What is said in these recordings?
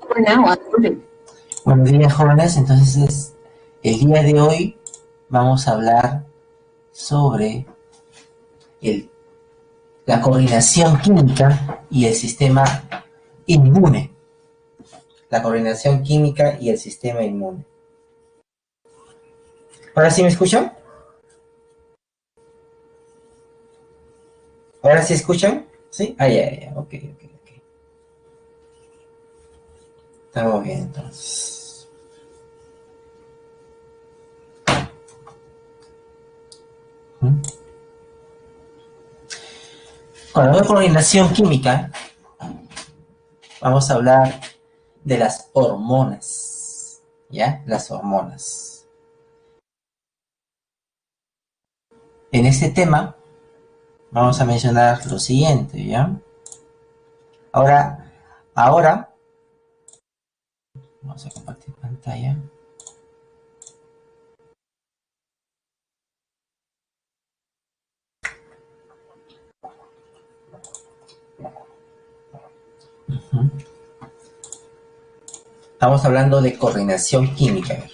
Hola, buenos días, jóvenes. Entonces, el día de hoy vamos a hablar sobre el- la coordinación química y el sistema inmune. La coordinación química y el sistema inmune. ¿Ahora sí me escuchan? ¿Ahora sí escuchan? ¿Sí? Ya. Ok. Estamos bien, entonces. ¿Mm? Cuando hablamos de coordinación química, vamos a hablar de las hormonas. ¿Ya? Las hormonas. En este tema vamos a mencionar lo siguiente, ¿ya? Ahora, vamos a compartir pantalla. Estamos hablando de coordinación química.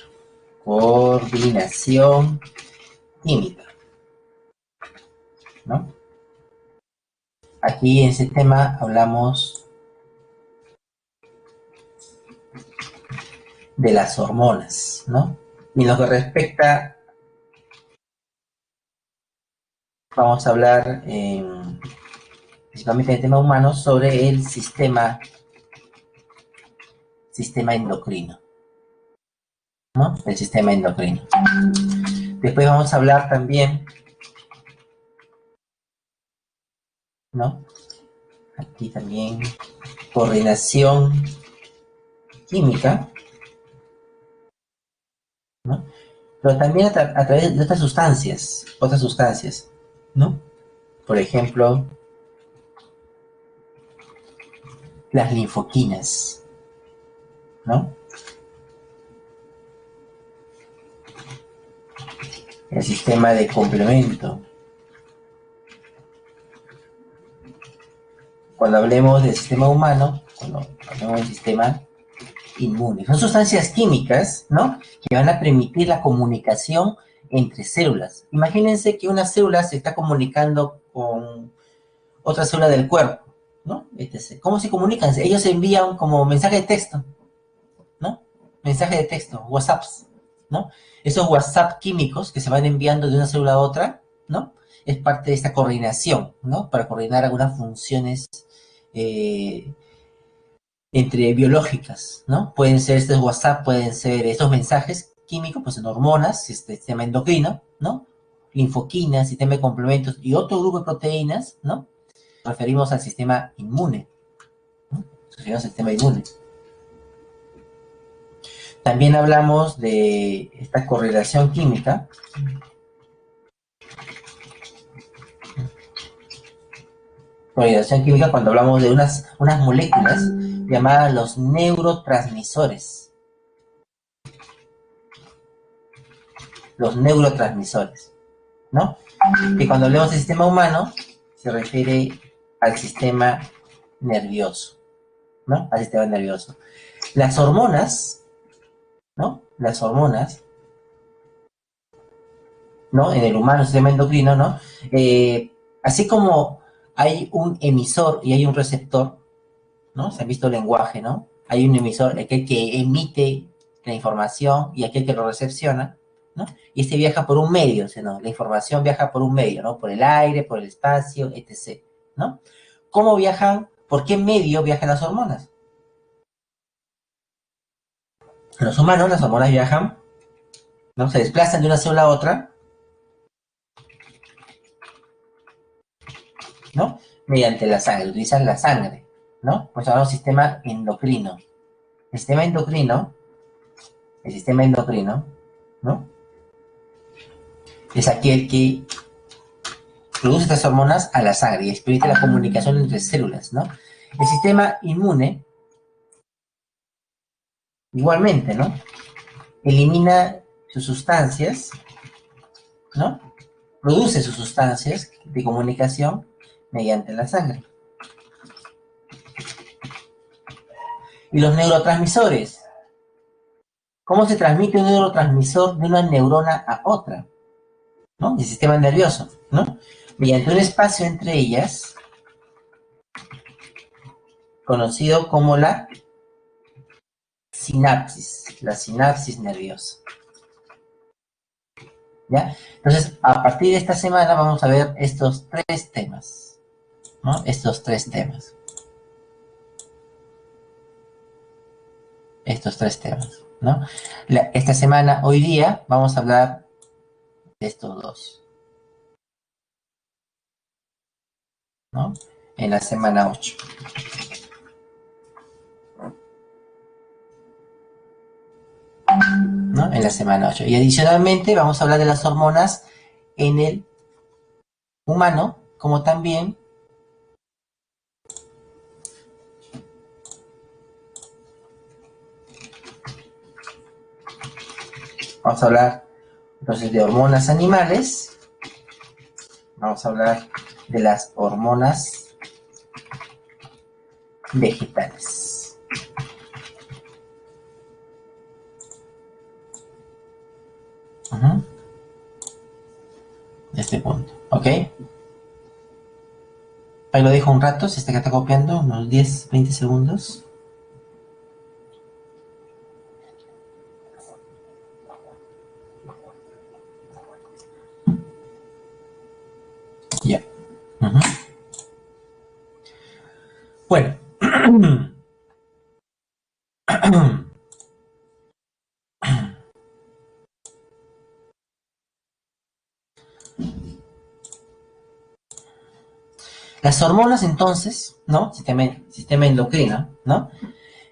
Coordinación química, ¿no? Aquí en este tema hablamos de las hormonas, ¿no? Y en lo que respecta, vamos a hablar principalmente en el tema humano sobre el sistema endocrino, ¿no? El sistema endocrino. Después vamos a hablar también, ¿no? Aquí también coordinación química, ¿no? Pero también a través de otras sustancias, ¿no? Por ejemplo, las linfoquinas, ¿no? El sistema de complemento. Cuando hablemos del sistema humano, cuando hablemos del sistema inmune. Son sustancias químicas, ¿no? Que van a permitir la comunicación entre células. Imagínense que una célula se está comunicando con otra célula del cuerpo, ¿no? ¿Cómo se comunican? Ellos se envían como mensaje de texto, ¿no? Mensaje de texto, WhatsApps, ¿no? Esos WhatsApp químicos que se van enviando de una célula a otra, ¿no? Es parte de esta coordinación, ¿no? Para coordinar algunas funciones eh, entre biológicas, ¿no? Pueden ser estos WhatsApp, pueden ser estos mensajes químicos, pues en hormonas, sistema endocrino, ¿no? Linfoquinas, sistema de complementos y otro grupo de proteínas, ¿no? Nos referimos al sistema inmune, ¿no? Nos referimos al sistema inmune. También hablamos de esta correlación química. Correlación química cuando hablamos de unas moléculas llamadas los neurotransmisores. Los neurotransmisores, ¿no? Que cuando hablamos del sistema humano se refiere al sistema nervioso, ¿no? Al sistema nervioso. Las hormonas, ¿no? Las hormonas, ¿no? En el humano, el sistema endocrino, ¿no? Así como hay un emisor y hay un receptor, ¿no? Se ha visto el lenguaje, ¿no? Hay un emisor, aquel que emite la información y aquel que lo recepciona, ¿no? Y este viaja por un medio, ¿no? La información viaja por un medio, ¿no? Por el aire, por el espacio, etc., ¿no? ¿Cómo viajan? ¿Por qué medio viajan las hormonas? En los humanos las hormonas viajan, ¿no? Se desplazan de una célula a otra, ¿no? Mediante la sangre, utilizan la sangre, ¿no? Pues hablamos de sistema endocrino. El sistema endocrino, ¿no? Es aquel que produce estas hormonas a la sangre y permite la comunicación entre células, ¿no? El sistema inmune, igualmente, ¿no? Elimina sus sustancias, ¿no? Produce sus sustancias de comunicación mediante la sangre. Y los neurotransmisores. ¿Cómo se transmite un neurotransmisor de una neurona a otra? ¿No? El sistema nervioso, ¿no? Mediante un espacio entre ellas, conocido como la sinapsis nerviosa. ¿Ya? Entonces, a partir de esta semana vamos a ver estos tres temas, ¿no? Estos tres temas, ¿no? Esta semana, hoy día, vamos a hablar de estos dos, ¿no? En la semana 8. ¿No? En la semana 8. Y adicionalmente vamos a hablar de las hormonas en el humano, como también vamos a hablar entonces de hormonas animales, vamos a hablar de las hormonas vegetales. De este punto, ¿ok? Ahí lo dejo un rato, si está copiando, unos 10, 20 segundos. Ya. Bueno. Las hormonas, entonces, ¿no? Sistema endocrino, ¿no?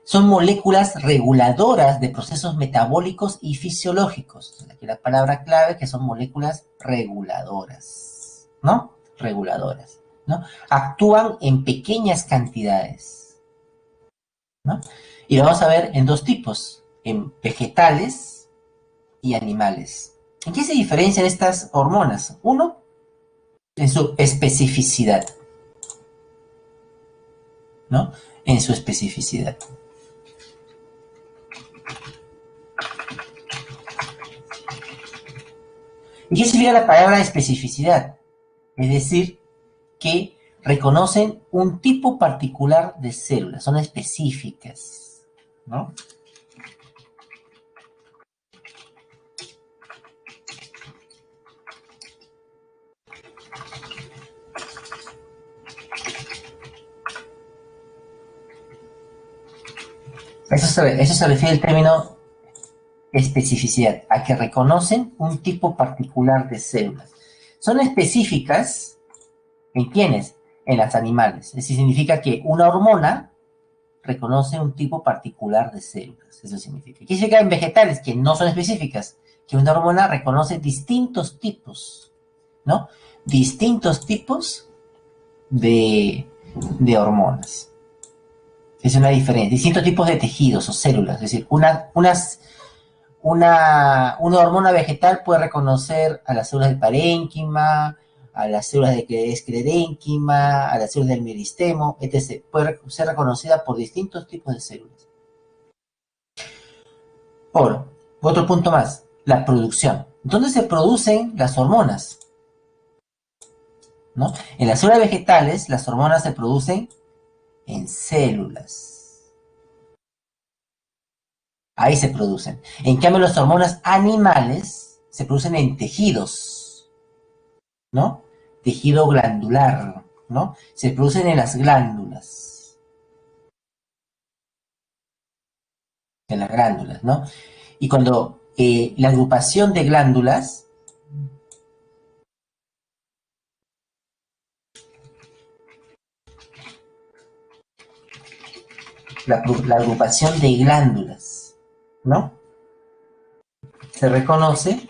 Son moléculas reguladoras de procesos metabólicos y fisiológicos. Aquí la palabra clave que son moléculas reguladoras, ¿no? Reguladoras, ¿no? Actúan en pequeñas cantidades, ¿no? Y lo vamos a ver en dos tipos, en vegetales y animales. ¿En qué se diferencian estas hormonas? Uno, en su especificidad, ¿no? En su especificidad. ¿Y qué significa la palabra especificidad? Es decir, que reconocen un tipo particular de células, son específicas, ¿no? Eso se refiere al término especificidad, a que reconocen un tipo particular de células. Son específicas ¿en quiénes? En los animales. Eso significa que una hormona reconoce un tipo particular de células. Eso significa. ¿Qué significa en vegetales? Que no son específicas. Que una hormona reconoce distintos tipos, ¿no? Distintos tipos de hormonas. Es una diferencia. Distintos tipos de tejidos o células. Es decir, una hormona vegetal puede reconocer a las células del parénquima, a las células de esclerénquima, a las células del meristemo, etc. Puede ser reconocida por distintos tipos de células. Otro punto más, la producción. ¿Dónde se producen las hormonas? ¿No? En las células vegetales, las hormonas se producen en células. Ahí se producen. En cambio, las hormonas animales se producen en tejidos, ¿no? Tejido glandular, ¿no? Se producen en las glándulas. En las glándulas, ¿no? Y cuando la agrupación de glándulas, la agrupación de glándulas, ¿no? Se reconoce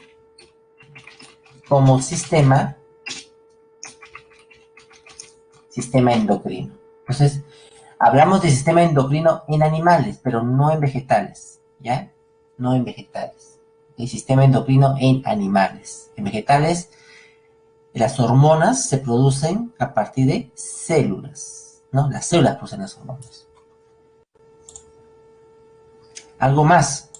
como sistema endocrino. Entonces, hablamos de sistema endocrino en animales, pero no en vegetales, ¿ya? No en vegetales. El sistema endocrino en animales. En vegetales, las hormonas se producen a partir de células, ¿no? Las células producen las hormonas. Algo más.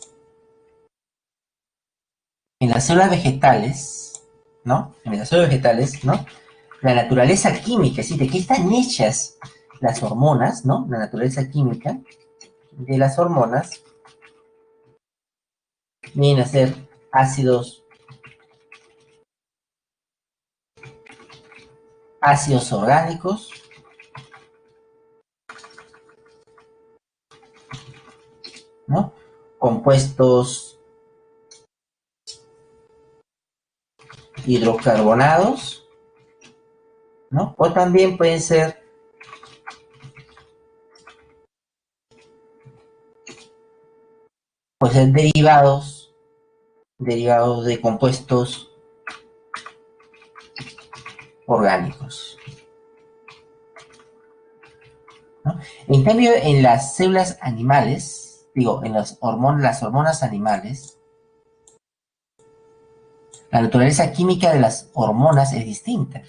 En las células vegetales, ¿no? En las células vegetales, ¿no? La naturaleza química, es decir, de qué están hechas las hormonas, ¿no? La naturaleza química de las hormonas vienen a ser ácidos orgánicos, ¿no? Compuestos hidrocarbonados, ¿no? O también pueden ser derivados de compuestos orgánicos, ¿no? En cambio, en las células animales, digo, en las hormonas animales, la naturaleza química de las hormonas es distinta,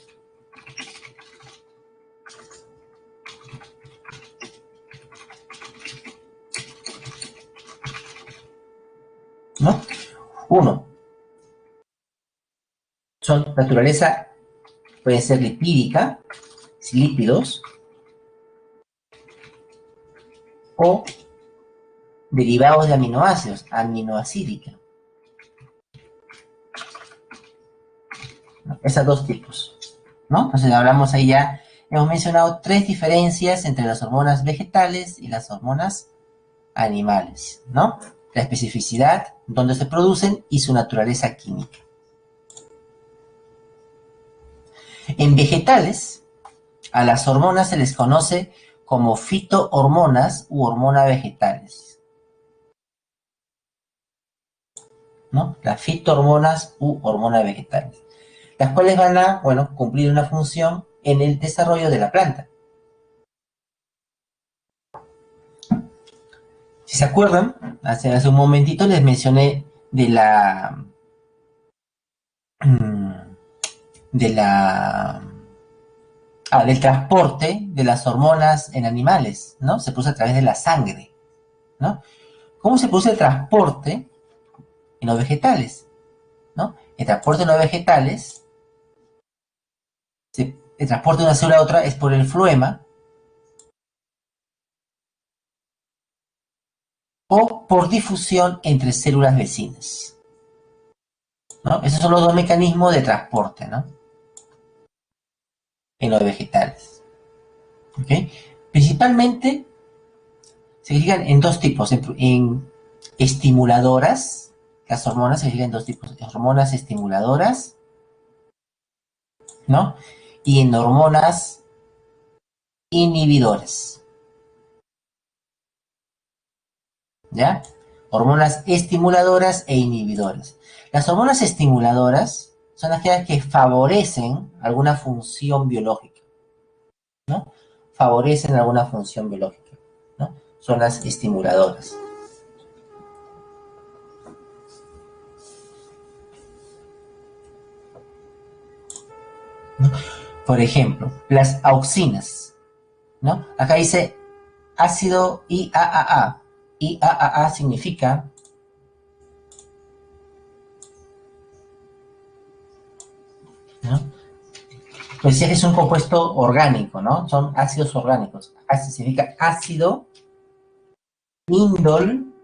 ¿no? Uno, son naturaleza, puede ser lipídica, lípidos, o derivados de aminoácidos, aminoacídica, ¿no? Esos dos tipos, ¿no? Entonces hablamos ahí ya, hemos mencionado tres diferencias entre las hormonas vegetales y las hormonas animales, ¿no? La especificidad, dónde se producen y su naturaleza química. En vegetales, a las hormonas se les conoce como fitohormonas u hormonas vegetales, ¿no? Las fitohormonas u hormonas vegetales, las cuales van a, bueno, cumplir una función en el desarrollo de la planta. Si se acuerdan, hace un momentito les mencioné de de la del transporte de las hormonas en animales, ¿no? Se produce a través de la sangre, ¿no? ¿Cómo se produce el transporte en los vegetales, ¿no? El transporte en los vegetales, el transporte de una célula a otra es por el floema o por difusión entre células vecinas, ¿no? Esos son los dos mecanismos de transporte, ¿no? En los vegetales, ¿ok? Principalmente se fijan en dos tipos, en estimuladoras, las hormonas se fijan en dos tipos, hormonas estimuladoras, ¿no? Y en hormonas inhibidoras, ¿ya? Hormonas estimuladoras e inhibidoras. Las hormonas estimuladoras son aquellas que favorecen alguna función biológica, ¿no? Favorecen alguna función biológica, ¿no? Son las estimuladoras, ¿no? Por ejemplo, las auxinas, ¿no? Acá dice ácido IAAA. IAAA significa, ¿no? Pues decía que es un compuesto orgánico, ¿no? Son ácidos orgánicos. Ácido significa ácido indol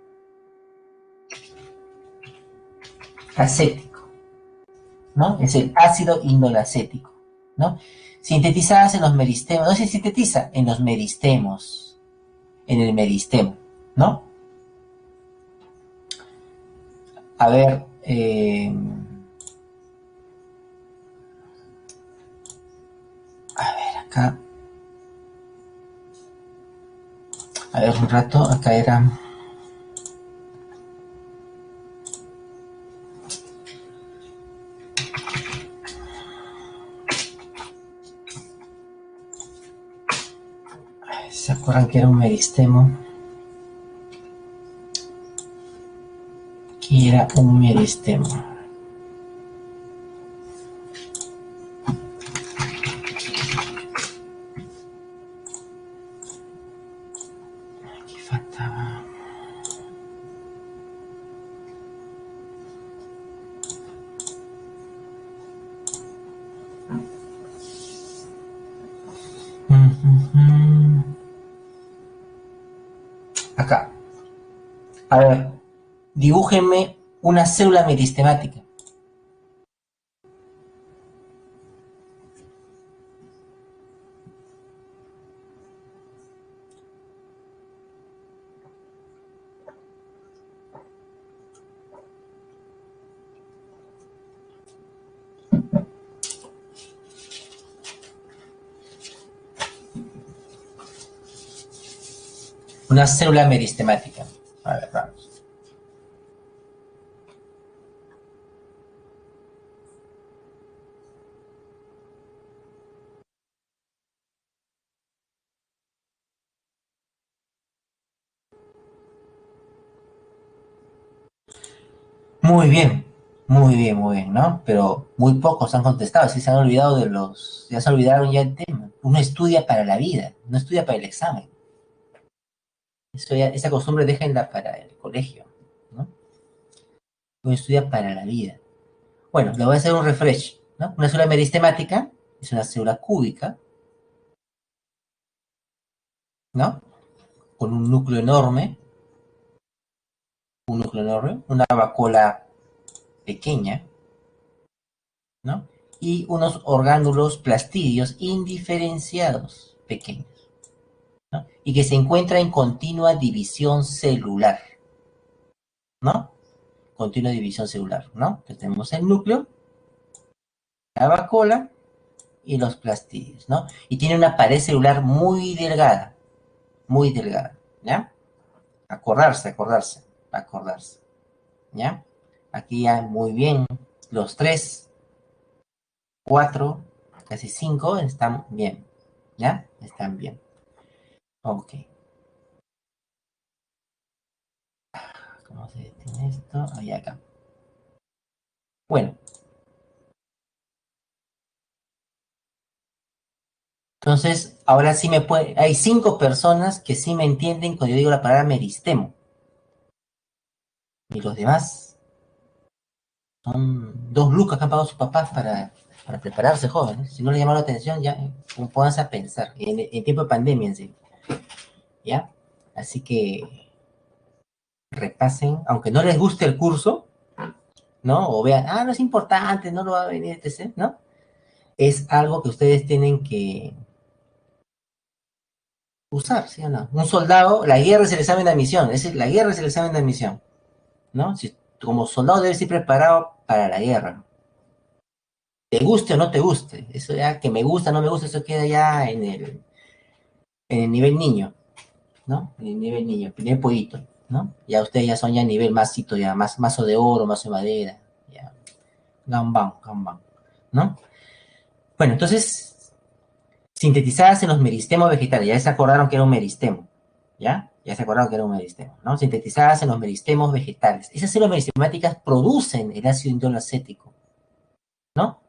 acético, ¿no? Es el ácido indolacético, ¿no? Sintetizadas en los meristemos, no se sintetiza en los meristemos, en el meristemo, ¿no? A ver, acá, a ver un rato, acá era... ¿Se acuerdan que era un meristemo? Que era un meristemo. Aquí faltaba. Acá. A ver, dibújenme una célula meristemática. Una célula meristemática. A ver, vamos. Muy bien, muy bien, muy bien, ¿no? Pero muy pocos han contestado, sí se han olvidado de los, ya se olvidaron ya el tema. Uno estudia para la vida, no estudia para el examen. Eso ya, esa costumbre déjenla para el colegio, ¿no? Uno estudia para la vida. Bueno, le voy a hacer un refresh, ¿no? Una célula meristemática es una célula cúbica, ¿no? Con un núcleo enorme, una vacuola pequeña, ¿no? Y unos orgánulos plastidios indiferenciados pequeños, ¿no? Y que se encuentra en continua división celular, ¿no? Continua división celular, ¿no? Entonces tenemos el núcleo, la vacuola y los plastidios, ¿no? Y tiene una pared celular muy delgada, ¿ya? Acordarse, ¿ya? Aquí ya muy bien, los 3, 4, casi 5 están bien, ¿ya? Están bien. Ok. ¿Cómo se detiene esto? Ahí acá. Bueno, entonces ahora sí me puede. Hay 5 personas que sí me entienden cuando yo digo la palabra meristemo. Y los demás son 2 lucas que han pagado sus papás para prepararse jóvenes. Si no les llama la atención, ya pónganse a pensar. En tiempo de pandemia, en sí. ¿Ya? Así que repasen, aunque no les guste el curso, ¿no? O vean, no es importante, no lo va a venir, etc., ¿no? Es algo que ustedes tienen que usar, ¿sí o no? Un soldado, la guerra es el examen de admisión, es decir, la guerra es el examen de admisión, ¿no? Si, como soldado debes ir preparado para la guerra, te guste o no te guste, eso ya que me gusta, no me gusta, eso queda ya en el nivel niño, ¿no? En el nivel niño, primer pollito, ¿no? Ya ustedes ya son ya nivel másito, ya más mazo de oro, mazo de madera, ya, gambán, ¿no? Bueno, entonces, sintetizadas en los meristemos vegetales, ya se acordaron que era un meristemo, ¿ya? Ya se acordaron que era un meristemo, ¿no? Sintetizadas en los meristemos vegetales. Esas células meristemáticas producen el ácido indolacético, ¿no?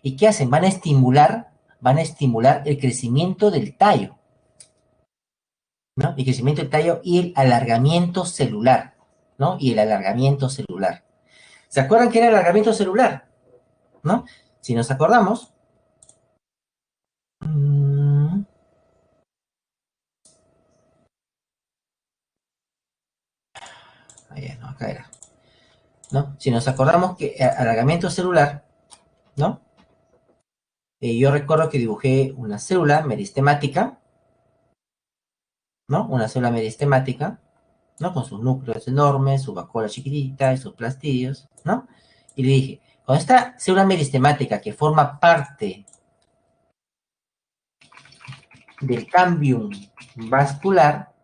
¿Y qué hacen? Van a estimular el crecimiento del tallo, ¿no? El crecimiento del tallo y el alargamiento celular, ¿no? Y el alargamiento celular. ¿Se acuerdan que era el alargamiento celular? ¿No? Si nos acordamos, no, acá era, ¿no? Si nos acordamos que alargamiento celular, ¿no? Yo recuerdo que dibujé una célula meristemática, ¿no? Una célula meristemática, ¿no? Con sus núcleos enormes, su vacuola chiquitita y sus plastidios, ¿no? Y le dije, con esta célula meristemática que forma parte del cambium vascular,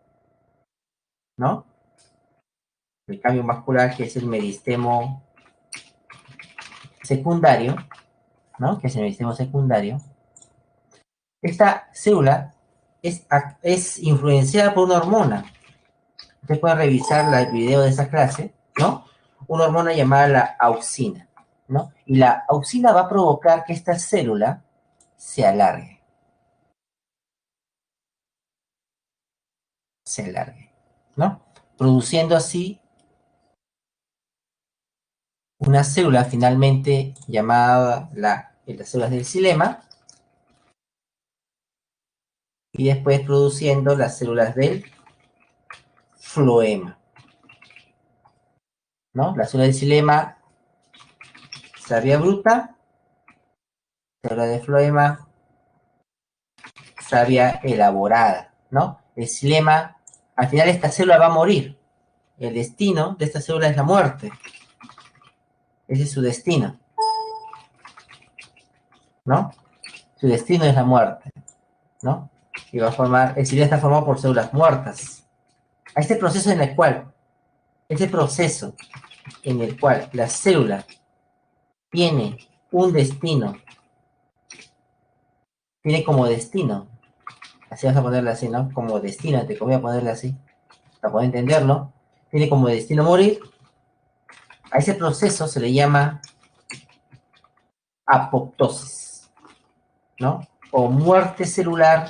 ¿no? El cambium vascular que es el meristemo secundario, ¿no? Que es el meristemo secundario. Esta célula es influenciada por una hormona. Ustedes pueden revisar el video de esa clase, ¿no? Una hormona llamada la auxina, ¿no? Y la auxina va a provocar que esta célula se alargue, ¿no? Produciendo así una célula finalmente llamada las células del xilema, y después produciendo las células del floema, ¿no? La célula del xilema, savia bruta, célula de floema, savia elaborada, ¿no? El xilema, al final esta célula va a morir. El destino de esta célula es la muerte. Ese es su destino, ¿no? Su destino es la muerte, ¿no? Y va a formar, el xilema está formado por células muertas. A este proceso en el cual la célula tiene un destino, tiene como destino, así vas a ponerla así, ¿no? Como destino, te voy a ponerla así, para poder entenderlo, tiene como destino morir. A ese proceso se le llama apoptosis, ¿no? O muerte celular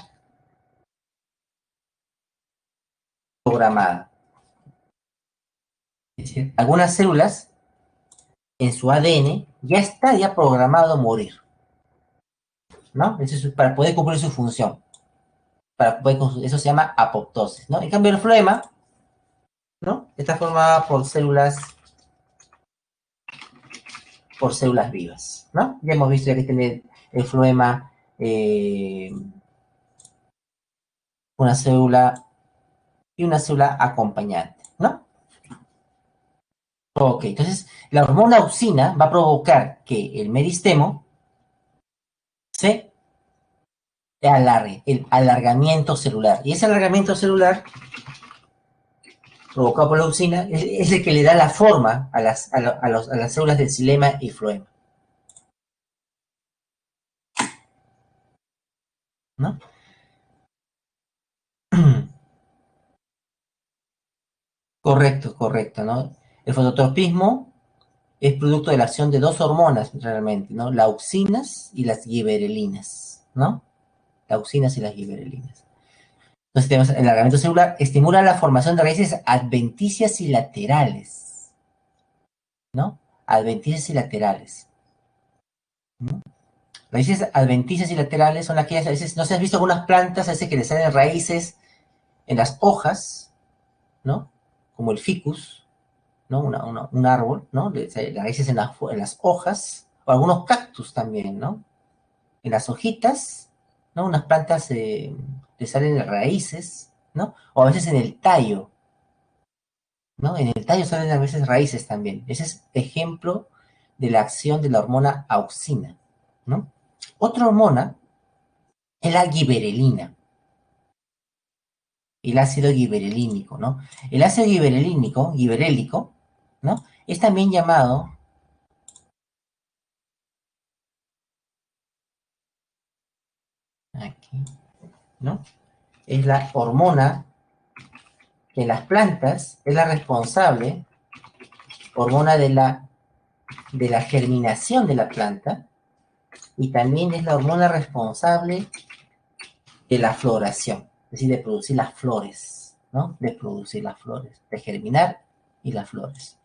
programada. Es decir, algunas células en su ADN ya está ya programado a morir, ¿no? Eso es para poder cumplir su función. Eso se llama apoptosis, ¿no? En cambio, el floema, ¿no? Está formada por células vivas, ¿no? Ya hemos visto ya que tiene el floema una célula y una célula acompañante, ¿no? Ok, entonces la hormona auxina va a provocar que el meristemo se alargue, el alargamiento celular. Y ese alargamiento celular provocado por la auxina es el que le da la forma a las células del xilema y floema, ¿no? Correcto, correcto, ¿no? El fototropismo es producto de la acción de dos hormonas realmente, ¿no? Las auxinas y las giberelinas, ¿no? Las auxinas y las giberelinas. Entonces tenemos el alargamiento celular, estimula la formación de raíces adventicias y laterales, ¿no? Adventicias y laterales, ¿no? Raíces adventicias y laterales son aquellas, a veces, no sé, has visto algunas plantas, a veces que le salen raíces en las hojas, ¿no? Como el ficus, ¿no? Un árbol, ¿no? Las raíces en las hojas, o algunos cactus también, ¿no? En las hojitas, ¿no? Unas plantas le salen raíces, ¿no? O a veces en el tallo, ¿no? En el tallo salen a veces raíces también. Ese es ejemplo de la acción de la hormona auxina, ¿no? Otra hormona es la giberelina, el ácido giberelínico, ¿no? El ácido giberélico, ¿no? Es también llamado, aquí, ¿no? Es la hormona que en las plantas es la responsable, hormona de la germinación de la planta, y también es la hormona responsable de la floración, es decir, de producir las flores, ¿no? De producir las flores, de germinar y las flores.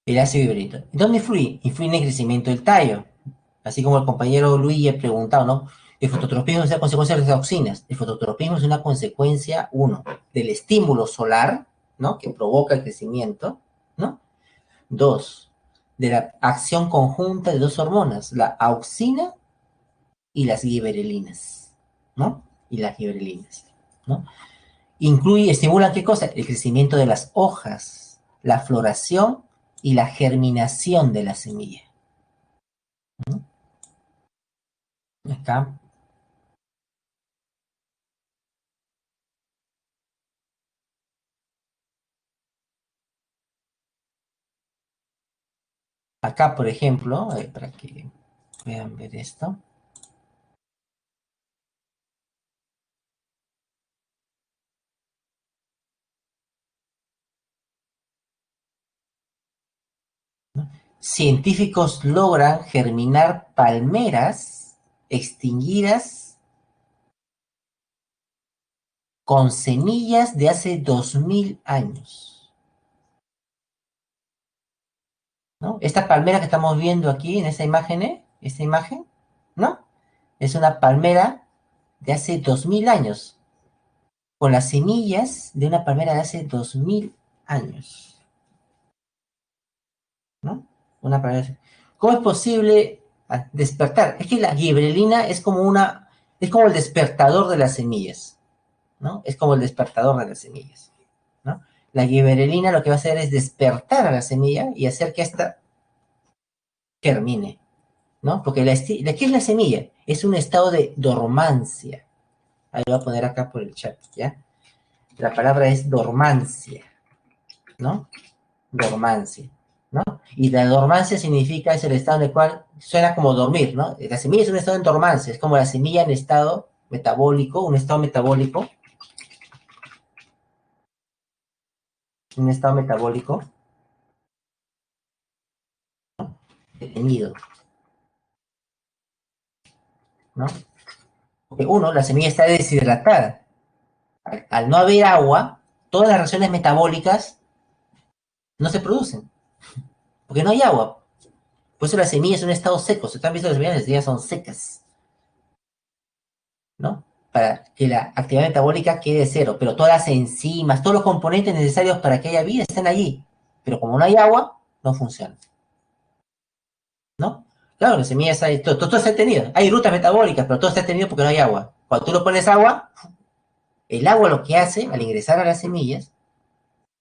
El ácido hibrito. ¿Dónde influye? Influye en el crecimiento del tallo. Así como el compañero Luigi ha preguntado, ¿no? El fototropismo es una consecuencia de las auxinas. El fototropismo es una consecuencia, uno, del estímulo solar, ¿no? Que provoca el crecimiento, ¿no? Dos, de la acción conjunta de dos hormonas, la auxina y las giberelinas, ¿no? Y las giberelinas, ¿no? Incluye, estimulan qué cosa? El crecimiento de las hojas, la floración y la germinación de la semilla, ¿no? Acá, acá, por ejemplo, para que puedan ver esto, científicos logran germinar palmeras extinguidas con semillas de hace 2000 años, ¿no? Esta palmera que estamos viendo aquí en esta imagen, ¿no? Es una palmera de hace 2000 años, con las semillas de una palmera de hace 2000 años, ¿no? Una palmera. ¿Cómo es posible despertar? Es que la giberelina es como el despertador de las semillas, ¿no? Es como el despertador de las semillas, ¿no? La giberelina lo que va a hacer es despertar a la semilla y hacer que ésta germine, ¿no? Porque ¿qué es la semilla? Es un estado de dormancia. Ahí lo voy a poner acá por el chat, ¿ya? La palabra es dormancia, ¿no? Dormancia, ¿no? Y la dormancia significa, es el estado en el cual suena como dormir, ¿no? La semilla es un estado en dormancia, es como la semilla en estado metabólico, un estado metabólico detenido, ¿no? Porque uno, la semilla está deshidratada. Al no haber agua, todas las reacciones metabólicas no se producen, porque no hay agua. Por eso las semillas son en estado seco. Si ustedes han visto las semillas son secas, ¿no? Para que la actividad metabólica quede cero. Pero todas las enzimas, todos los componentes necesarios para que haya vida están allí. Pero como no hay agua, no funciona, ¿no? Claro, las semillas hay, todo está tenido. Hay rutas metabólicas, pero todo está tenido porque no hay agua. Cuando tú lo pones agua, el agua lo que hace al ingresar a las semillas,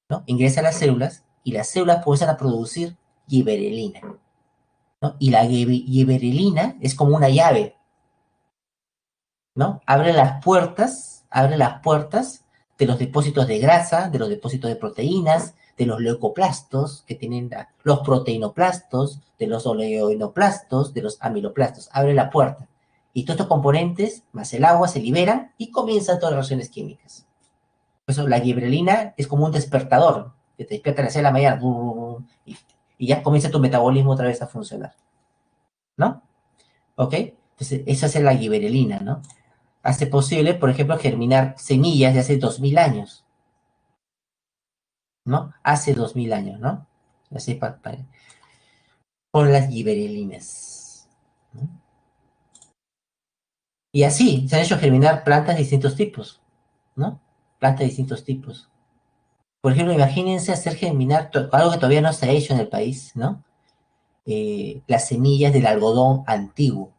¿no? Ingresa a las células y las células comienzan a producir giberelina, ¿no? Y la giberelina es como una llave, ¿no? Abre las puertas de los depósitos de grasa, de los depósitos de proteínas, de los leucoplastos, que tienen los proteinoplastos, de los oleoinoplastos, de los amiloplastos. Abre la puerta. Y todos estos componentes, más el agua, se liberan y comienzan todas las reacciones químicas. Por eso la giberelina es como un despertador, que te despierta a las 6 de la mañana, y ya comienza tu metabolismo otra vez a funcionar, ¿no? ¿Ok? Entonces, eso es la giberelina, ¿no? Hace posible, por ejemplo, germinar semillas de hace 2000 años, ¿no? Hace 2000 años, ¿no? Así con las giberelinas, ¿no? Y así se han hecho germinar plantas de distintos tipos, ¿no? Plantas de distintos tipos. Por ejemplo, imagínense hacer germinar algo que todavía no se ha hecho en el país, ¿no? Las semillas del algodón antiguo.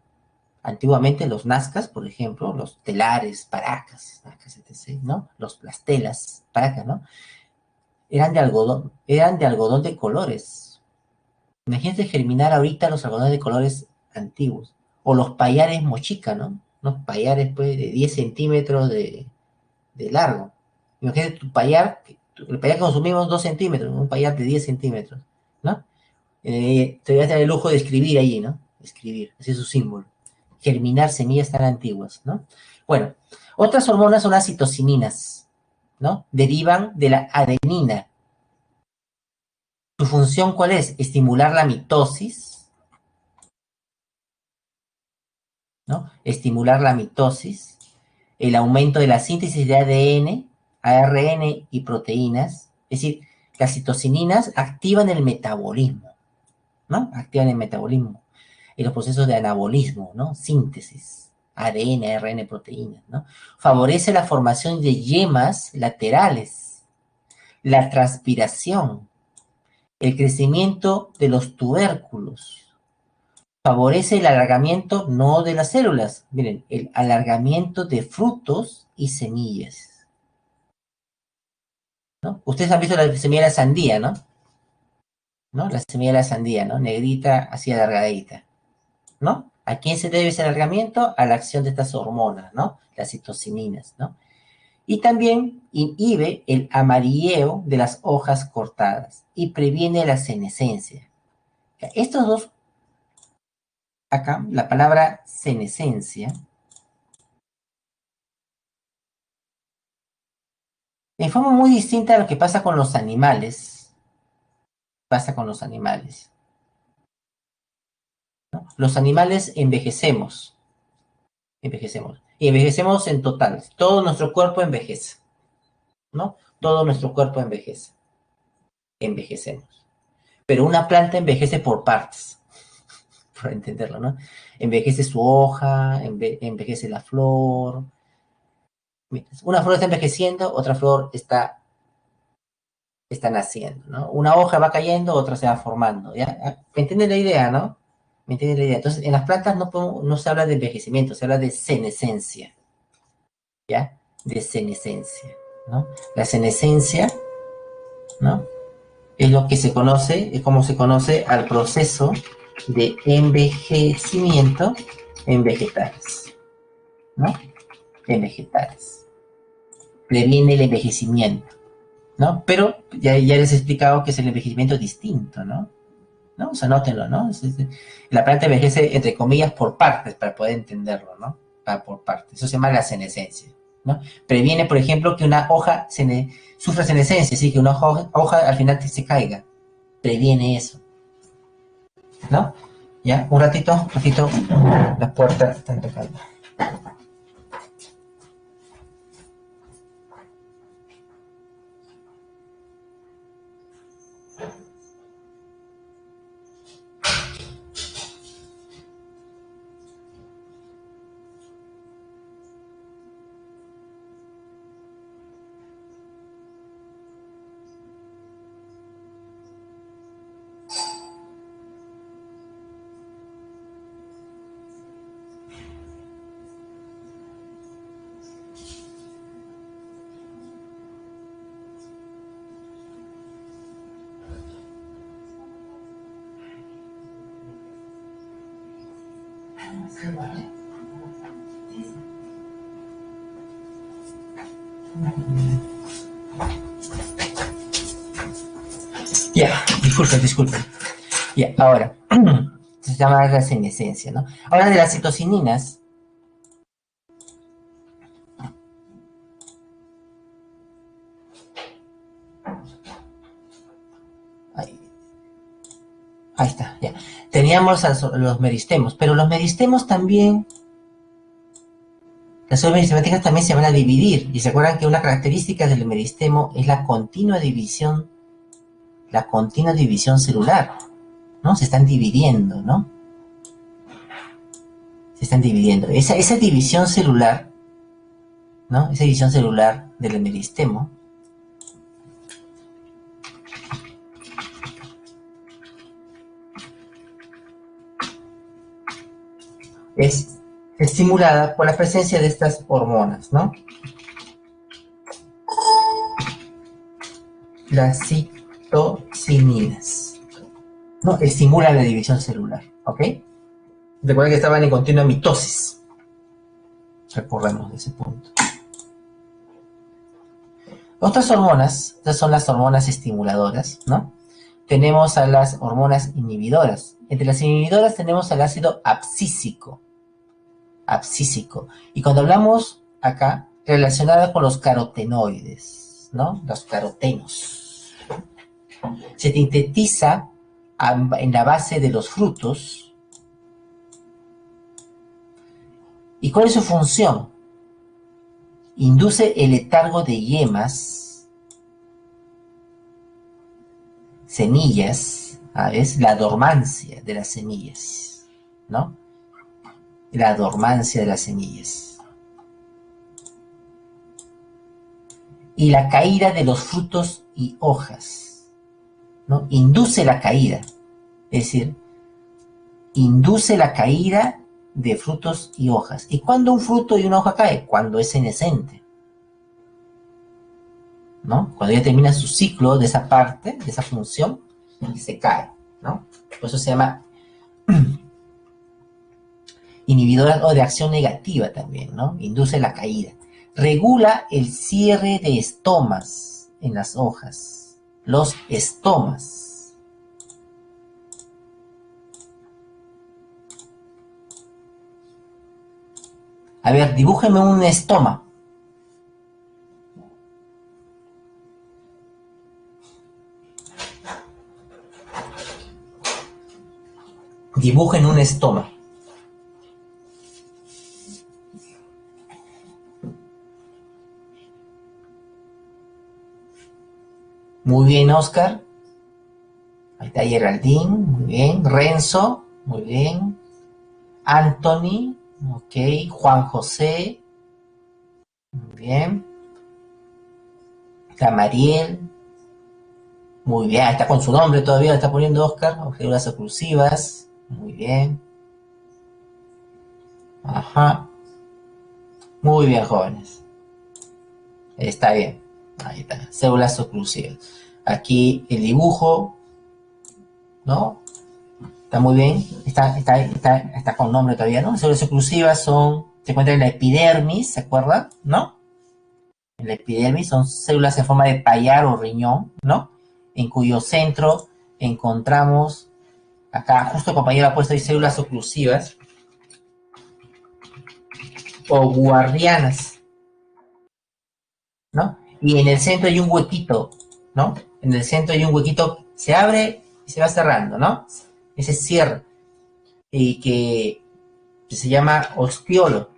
Antiguamente los nazcas, por ejemplo, los telares, paracas, etc., ¿no? Las telas, paracas, ¿no? Eran de algodón de colores. Imagínense germinar ahorita los algodones de colores antiguos. O los payares mochica, ¿no? Unos payares, pues, de 10 centímetros de largo. Imagínate tu payar, el payar que consumimos 2 centímetros, un payar de 10 centímetros, ¿no? Te voy a dar el lujo de escribir allí, ¿no? Escribir, ese es su símbolo. Germinar semillas tan antiguas, ¿no? Bueno, otras hormonas son las citocininas, ¿no? Derivan de la adenina. ¿Su función cuál es? Estimular la mitosis, ¿no? Estimular la mitosis, el aumento de la síntesis de ADN, ARN y proteínas. Es decir, las citocininas activan el metabolismo, ¿no? Activan el metabolismo y los procesos de anabolismo, ¿no? Síntesis, ADN, ARN, proteínas, ¿no? Favorece la formación de yemas laterales, la transpiración, el crecimiento de los tubérculos. Favorece el alargamiento no de las células, miren, el alargamiento de frutos y semillas, ¿no? Ustedes han visto la semilla de la sandía, ¿no? ¿No? La semilla de la sandía, ¿no? Negrita, así alargadita, ¿no? ¿A quién se debe ese alargamiento? A la acción de estas hormonas, ¿no? Las citocininas, ¿no? Y también inhibe el amarilleo de las hojas cortadas y previene la senescencia. Estos dos, acá, la palabra senescencia, de forma muy distinta a lo que pasa con los animales, pasa con los animales, ¿no? Los animales envejecemos, Envejecemos. Y envejecemos en total. Todo nuestro cuerpo envejece, ¿no? Todo nuestro cuerpo envejece. Envejecemos. Pero una planta envejece por partes, por entenderlo, ¿no? Envejece su hoja, envejece la flor. Una flor está envejeciendo, otra flor está naciendo, ¿no? Una hoja va cayendo, otra se va formando, ¿ya? ¿Me entienden la idea, no? ¿Me entienden la idea? Entonces, en las plantas no se habla de envejecimiento, se habla de senescencia, ¿ya? De senescencia, ¿no? La senescencia, ¿no? Es lo que se conoce, es como se conoce al proceso de envejecimiento en vegetales, ¿no? En vegetales. Previene el envejecimiento, ¿no? Pero ya les he explicado que es el envejecimiento distinto, ¿no? ¿No? O sea, nótenlo, ¿no? La planta envejece, entre comillas, por partes, para poder entenderlo, ¿no? Por partes. Eso se llama la senescencia, ¿no? Previene, por ejemplo, que una hoja sufra senescencia, así que una hoja al final se caiga. Previene eso, ¿no? Ya, un ratito, la puerta está tocando. Ya, disculpen. Ya, ahora, se llama la senescencia, ¿no? Ahora de las citocininas. Ahí, ahí está, ya. Teníamos los meristemos, pero los meristemos también, las células meristemáticas también se van a dividir. Y se acuerdan que una característica del meristemo es la continua división celular, ¿no? Se están dividiendo, ¿no? Se están dividiendo. Esa división celular, ¿no? Esa división celular del meristemo es estimulada por la presencia de estas hormonas, ¿no? Las citocininas, ¿no? Estimulan la división celular, ¿ok? Recuerden que estaban en continua mitosis. Recordemos de ese punto. Otras hormonas, estas son las hormonas estimuladoras, ¿no? Tenemos a las hormonas inhibidoras. Entre las inhibidoras tenemos al ácido abscísico. Y cuando hablamos acá, relacionada con los carotenoides, ¿no? Los carotenos. Se sintetiza en la base de los frutos. ¿Y cuál es su función? Induce el letargo de yemas, semillas, ¿sabes? La dormancia de las semillas, ¿no? La dormancia de las semillas. Y la caída de los frutos y hojas, ¿no? Induce la caída, es decir, induce la caída de frutos y hojas. ¿Y cuándo un fruto y una hoja cae? Cuando es senescente, ¿no? Cuando ya termina su ciclo de esa parte, de esa función, se cae, ¿no? Por eso se llama inhibidora o de acción negativa también, ¿no? Induce la caída. Regula el cierre de estomas en las hojas. Los estomas. A ver, dibújeme un estoma. Dibujen un estoma. Muy bien, Oscar. Ahí está Geraldine, muy bien. Renzo, muy bien. Anthony, ok. Juan José, muy bien. Está Mariel, muy bien. Ahí está con su nombre todavía, le está poniendo Oscar. Objetivas oclusivas, muy bien. Ajá. Muy bien, jóvenes. Está bien. Ahí está. Células oclusivas. Aquí el dibujo, ¿no? Está muy bien. Está con nombre todavía, ¿no? Las células oclusivas se encuentran en la epidermis, ¿se acuerdan? ¿No? En la epidermis son células en forma de payar o riñón, ¿no? En cuyo centro encontramos, acá justo compañero ha puesto ahí células oclusivas o guardianas, ¿no? Y en el centro hay un huequito, ¿no? En el centro hay un huequito, se abre y se va cerrando, ¿no? Ese cierre, y que se llama ostiolo,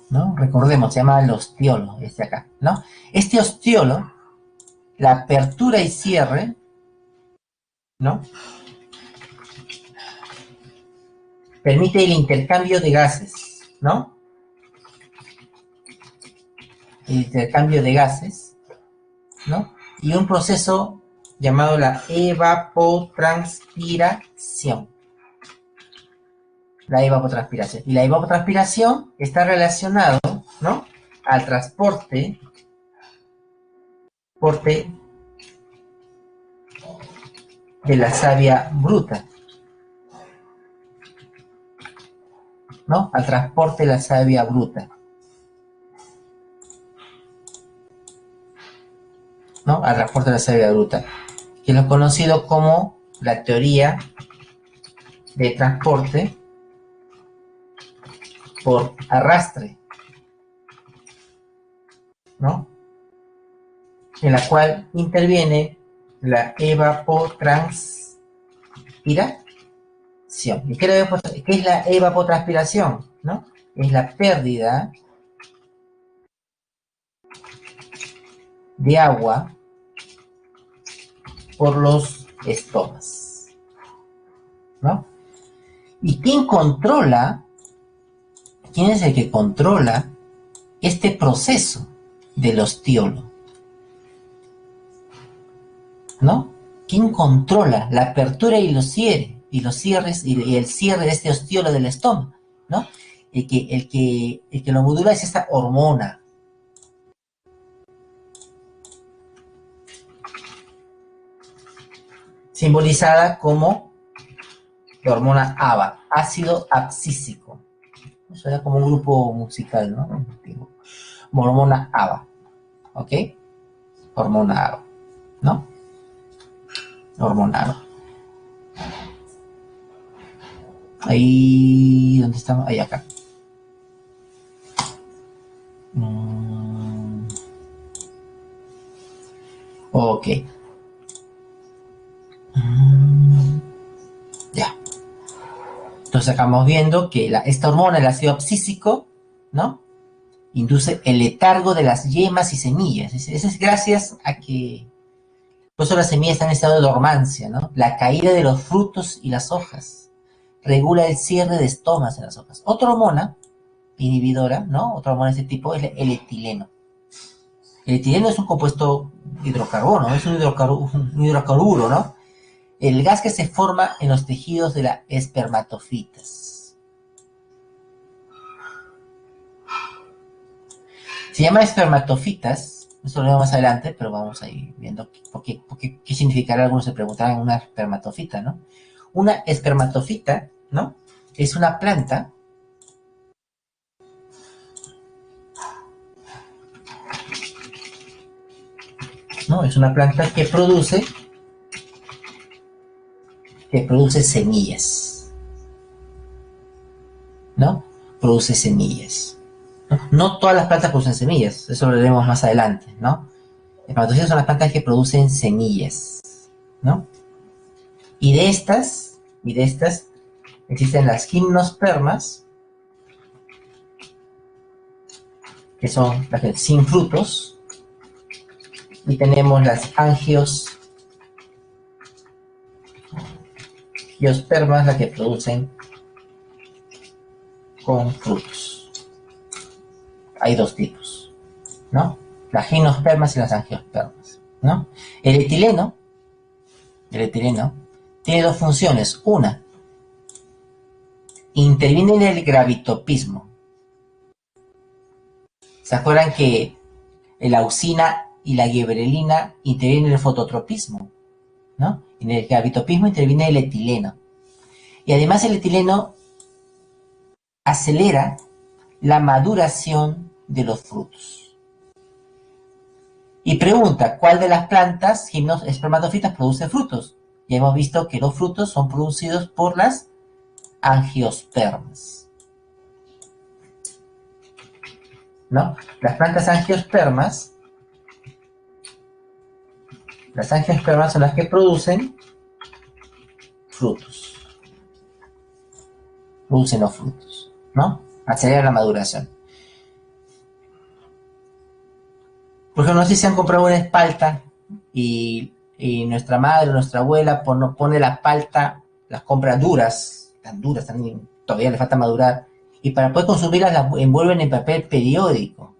¿no? Recordemos, se llama el ostiolo, este acá, ¿no? Este ostiolo, la apertura y cierre, ¿no? Permite el intercambio de gases, ¿no? El intercambio de gases, ¿no? Y un proceso llamado la evapotranspiración. La evapotranspiración. Y la evapotranspiración está relacionado, ¿no? Al transporte de la savia bruta, ¿no? Al transporte de la savia bruta, ¿no? Al transporte de la savia bruta, que es lo conocido como la teoría de transporte por arrastre, ¿no? En la cual interviene la evapotranspiración. ¿Y qué es la evapotranspiración? ¿No? Es la pérdida de agua por los estomas, ¿no? ¿Y quién es el que controla este proceso del ostiolo? ¿No? ¿Quién controla la apertura y los cierres y el cierre de este ostiolo del estómago? ¿No? El que lo modula es esta hormona, simbolizada como la hormona ABA, ácido abscísico. Eso era como un grupo musical, ¿no? Hormona ABA, ¿ok? Hormona ABA, ¿no? Hormona ABA. Ahí, ¿dónde estamos? Ahí, acá. Ok. Ya. Entonces acabamos viendo que esta hormona, el ácido abscísico, ¿no? Induce el letargo de las yemas y semillas. Eso es gracias a que por eso las semillas están en estado de dormancia, ¿no? La caída de los frutos y las hojas. Regula el cierre de estomas en las hojas. Otra hormona inhibidora, ¿no? Otra hormona de este tipo es el etileno. El etileno es un compuesto hidrocarbono, es un hidrocarburo, ¿no? El gas que se forma en los tejidos de las espermatofitas. Se llama espermatofitas, eso lo vemos más adelante, pero vamos a ir viendo qué significará. Algunos se preguntarán una espermatofita, ¿no? Una espermatofita, ¿no? Es una planta ¿no? Es una planta que produce semillas, ¿no? Produce semillas. No todas las plantas producen semillas, eso lo veremos más adelante, ¿no? Espermatozoides son las plantas que producen semillas, ¿no? Y de estas existen las gimnospermas, que son las que sin frutos, Y tenemos las angiospermas, las que producen con frutos. Hay dos tipos, ¿no? Las gimnospermas y las angiospermas, ¿no? El etileno tiene dos funciones. Una, interviene en el gravitopismo. ¿Se acuerdan que la auxina y la gibberelina intervienen en el fototropismo, ¿no? En el gravitopismo interviene el etileno. Y además el etileno acelera la maduración de los frutos. Y pregunta, ¿cuál de las plantas espermatofitas produce frutos? Ya hemos visto que los frutos son producidos por las angiospermas, ¿no? Las plantas angiospermas son las que producen frutos. Producen los frutos, ¿no? Aceleran la maduración. Por ejemplo, no sé si se han comprado una espalda y nuestra madre, nuestra abuela pone la palta, las compra duras, también, todavía le falta madurar, y para poder consumirlas las envuelven en papel periódico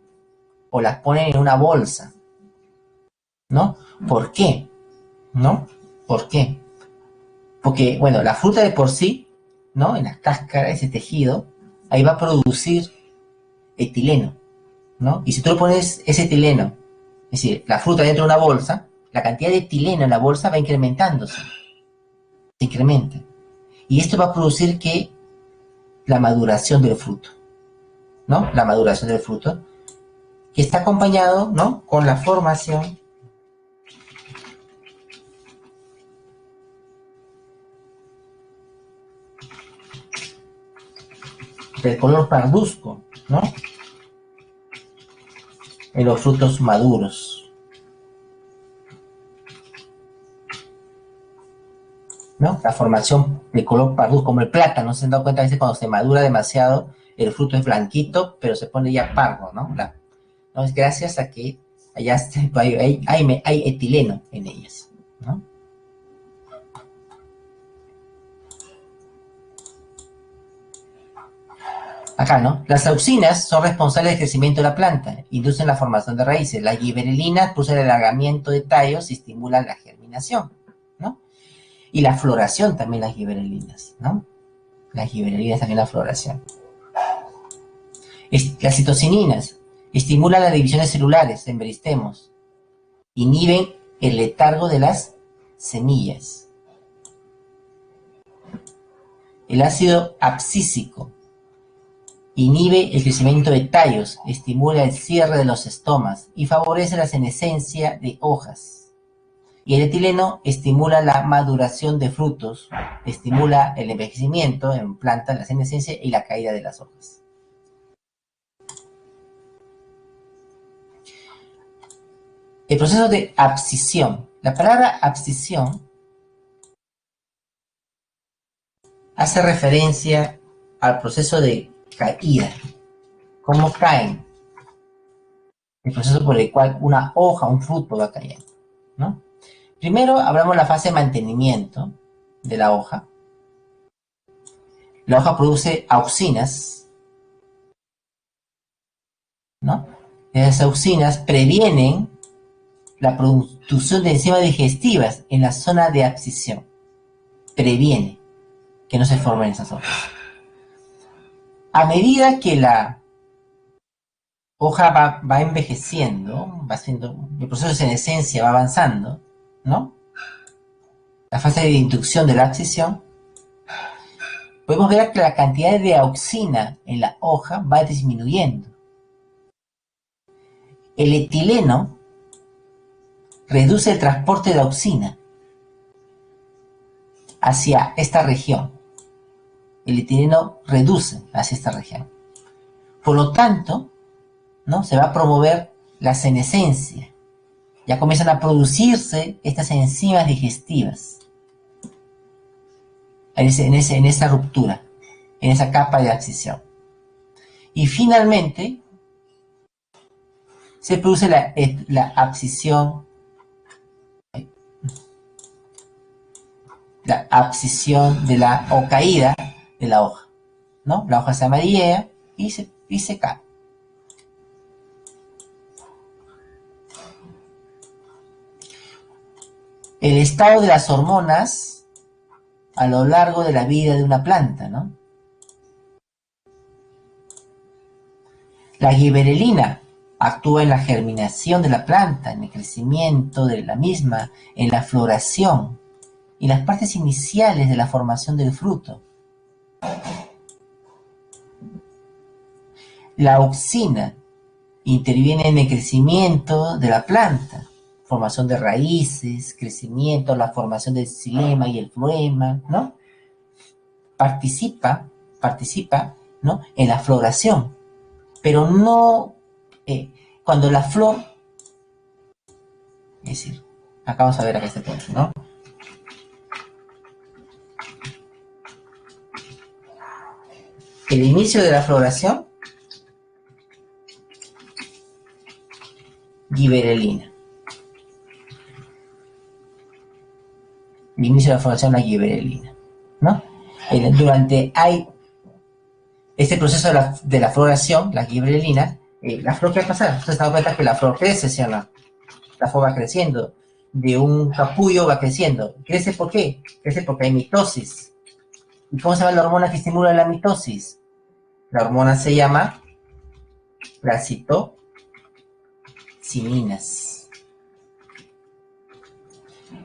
o las ponen en una bolsa, ¿no? ¿Por qué? ¿No? ¿Por qué? Porque, bueno, la fruta de por sí, ¿no? En la cáscara, ese tejido, ahí va a producir etileno, ¿no? Y si tú le pones ese etileno, es decir, la fruta dentro de una bolsa, la cantidad de etileno en la bolsa va incrementándose, se incrementa. Y esto va a producir que la maduración del fruto, ¿no? La maduración del fruto, que está acompañado, ¿no? Con la formación del color parduzco, ¿no? En los frutos maduros, ¿no? La formación de color parduzco, como el plátano, ¿se han dado cuenta? A veces cuando se madura demasiado, el fruto es blanquito, pero se pone ya pardo, ¿no? No es gracias a que allá hay etileno en ellas, ¿no? Acá, ¿no? Las auxinas son responsables del crecimiento de la planta, inducen la formación de raíces. Las gibberelinas producen el alargamiento de tallos y estimulan la germinación, ¿no? Y la floración también, las gibberelinas, ¿no? Las gibberelinas también la floración. Las citocininas estimulan las divisiones celulares en meristemos, inhiben el letargo de las semillas. El ácido abscísico inhibe el crecimiento de tallos, estimula el cierre de los estomas y favorece la senescencia de hojas. Y el etileno estimula la maduración de frutos, estimula el envejecimiento en plantas, la senescencia y la caída de las hojas. El proceso de abscisión. La palabra abscisión hace referencia al proceso de caída. ¿Cómo caen? El proceso por el cual una hoja, un fruto va cayendo, ¿no? Primero hablamos de la fase de mantenimiento de la hoja. La hoja produce auxinas, ¿no? Esas auxinas previenen la producción de enzimas digestivas en la zona de abscisión. Previene que no se formen esas hojas. A medida que la hoja va envejeciendo, el proceso de senescencia va avanzando, ¿no? La fase de inducción de la abscisión, podemos ver que la cantidad de auxina en la hoja va disminuyendo. El etileno reduce el transporte de auxina hacia esta región. El etileno reduce hacia esta región. Por lo tanto, ¿no? Se va a promover la senescencia. Ya comienzan a producirse estas enzimas digestivas en esa ruptura, en esa capa de abscisión. Y finalmente se produce la abscisión la abscisión de la, o caída de la hoja, ¿no? La hoja se amarillea y se cae. El estado de las hormonas a lo largo de la vida de una planta, ¿no? La giberelina actúa en la germinación de la planta, en el crecimiento de la misma, en la floración y las partes iniciales de la formación del fruto. La auxina interviene en el crecimiento de la planta, formación de raíces, crecimiento, la formación del xilema y el floema, ¿no? Participa, ¿no? En la floración, pero no cuando la flor, es decir, acá vamos a ver acá este punto, ¿no? El inicio de la floración, giberelina. El inicio de la floración, la giberelina, ¿no? Durante este proceso de la floración, la giberelina, la flor, ¿qué va a pasar? Usted se da cuenta que la flor crece, ¿sí o no? La flor va creciendo. De un capullo va creciendo. ¿Crece por qué? Crece porque hay mitosis. ¿Y cómo se llama la hormona que estimula la mitosis? La hormona se llama las citocininas.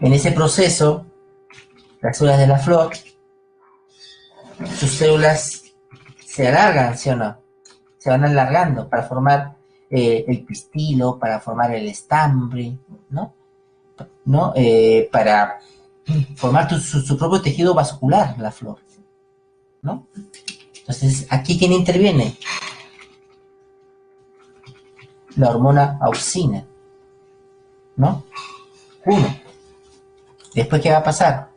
En ese proceso, las células de la flor, sus células se alargan, ¿sí o no? Se van alargando para formar el pistilo, para formar el estambre, ¿no? Para formar su propio tejido vascular, la flor, ¿no? Entonces, ¿aquí quién interviene? La hormona auxina, ¿no? Uno. Después, ¿qué va a pasar?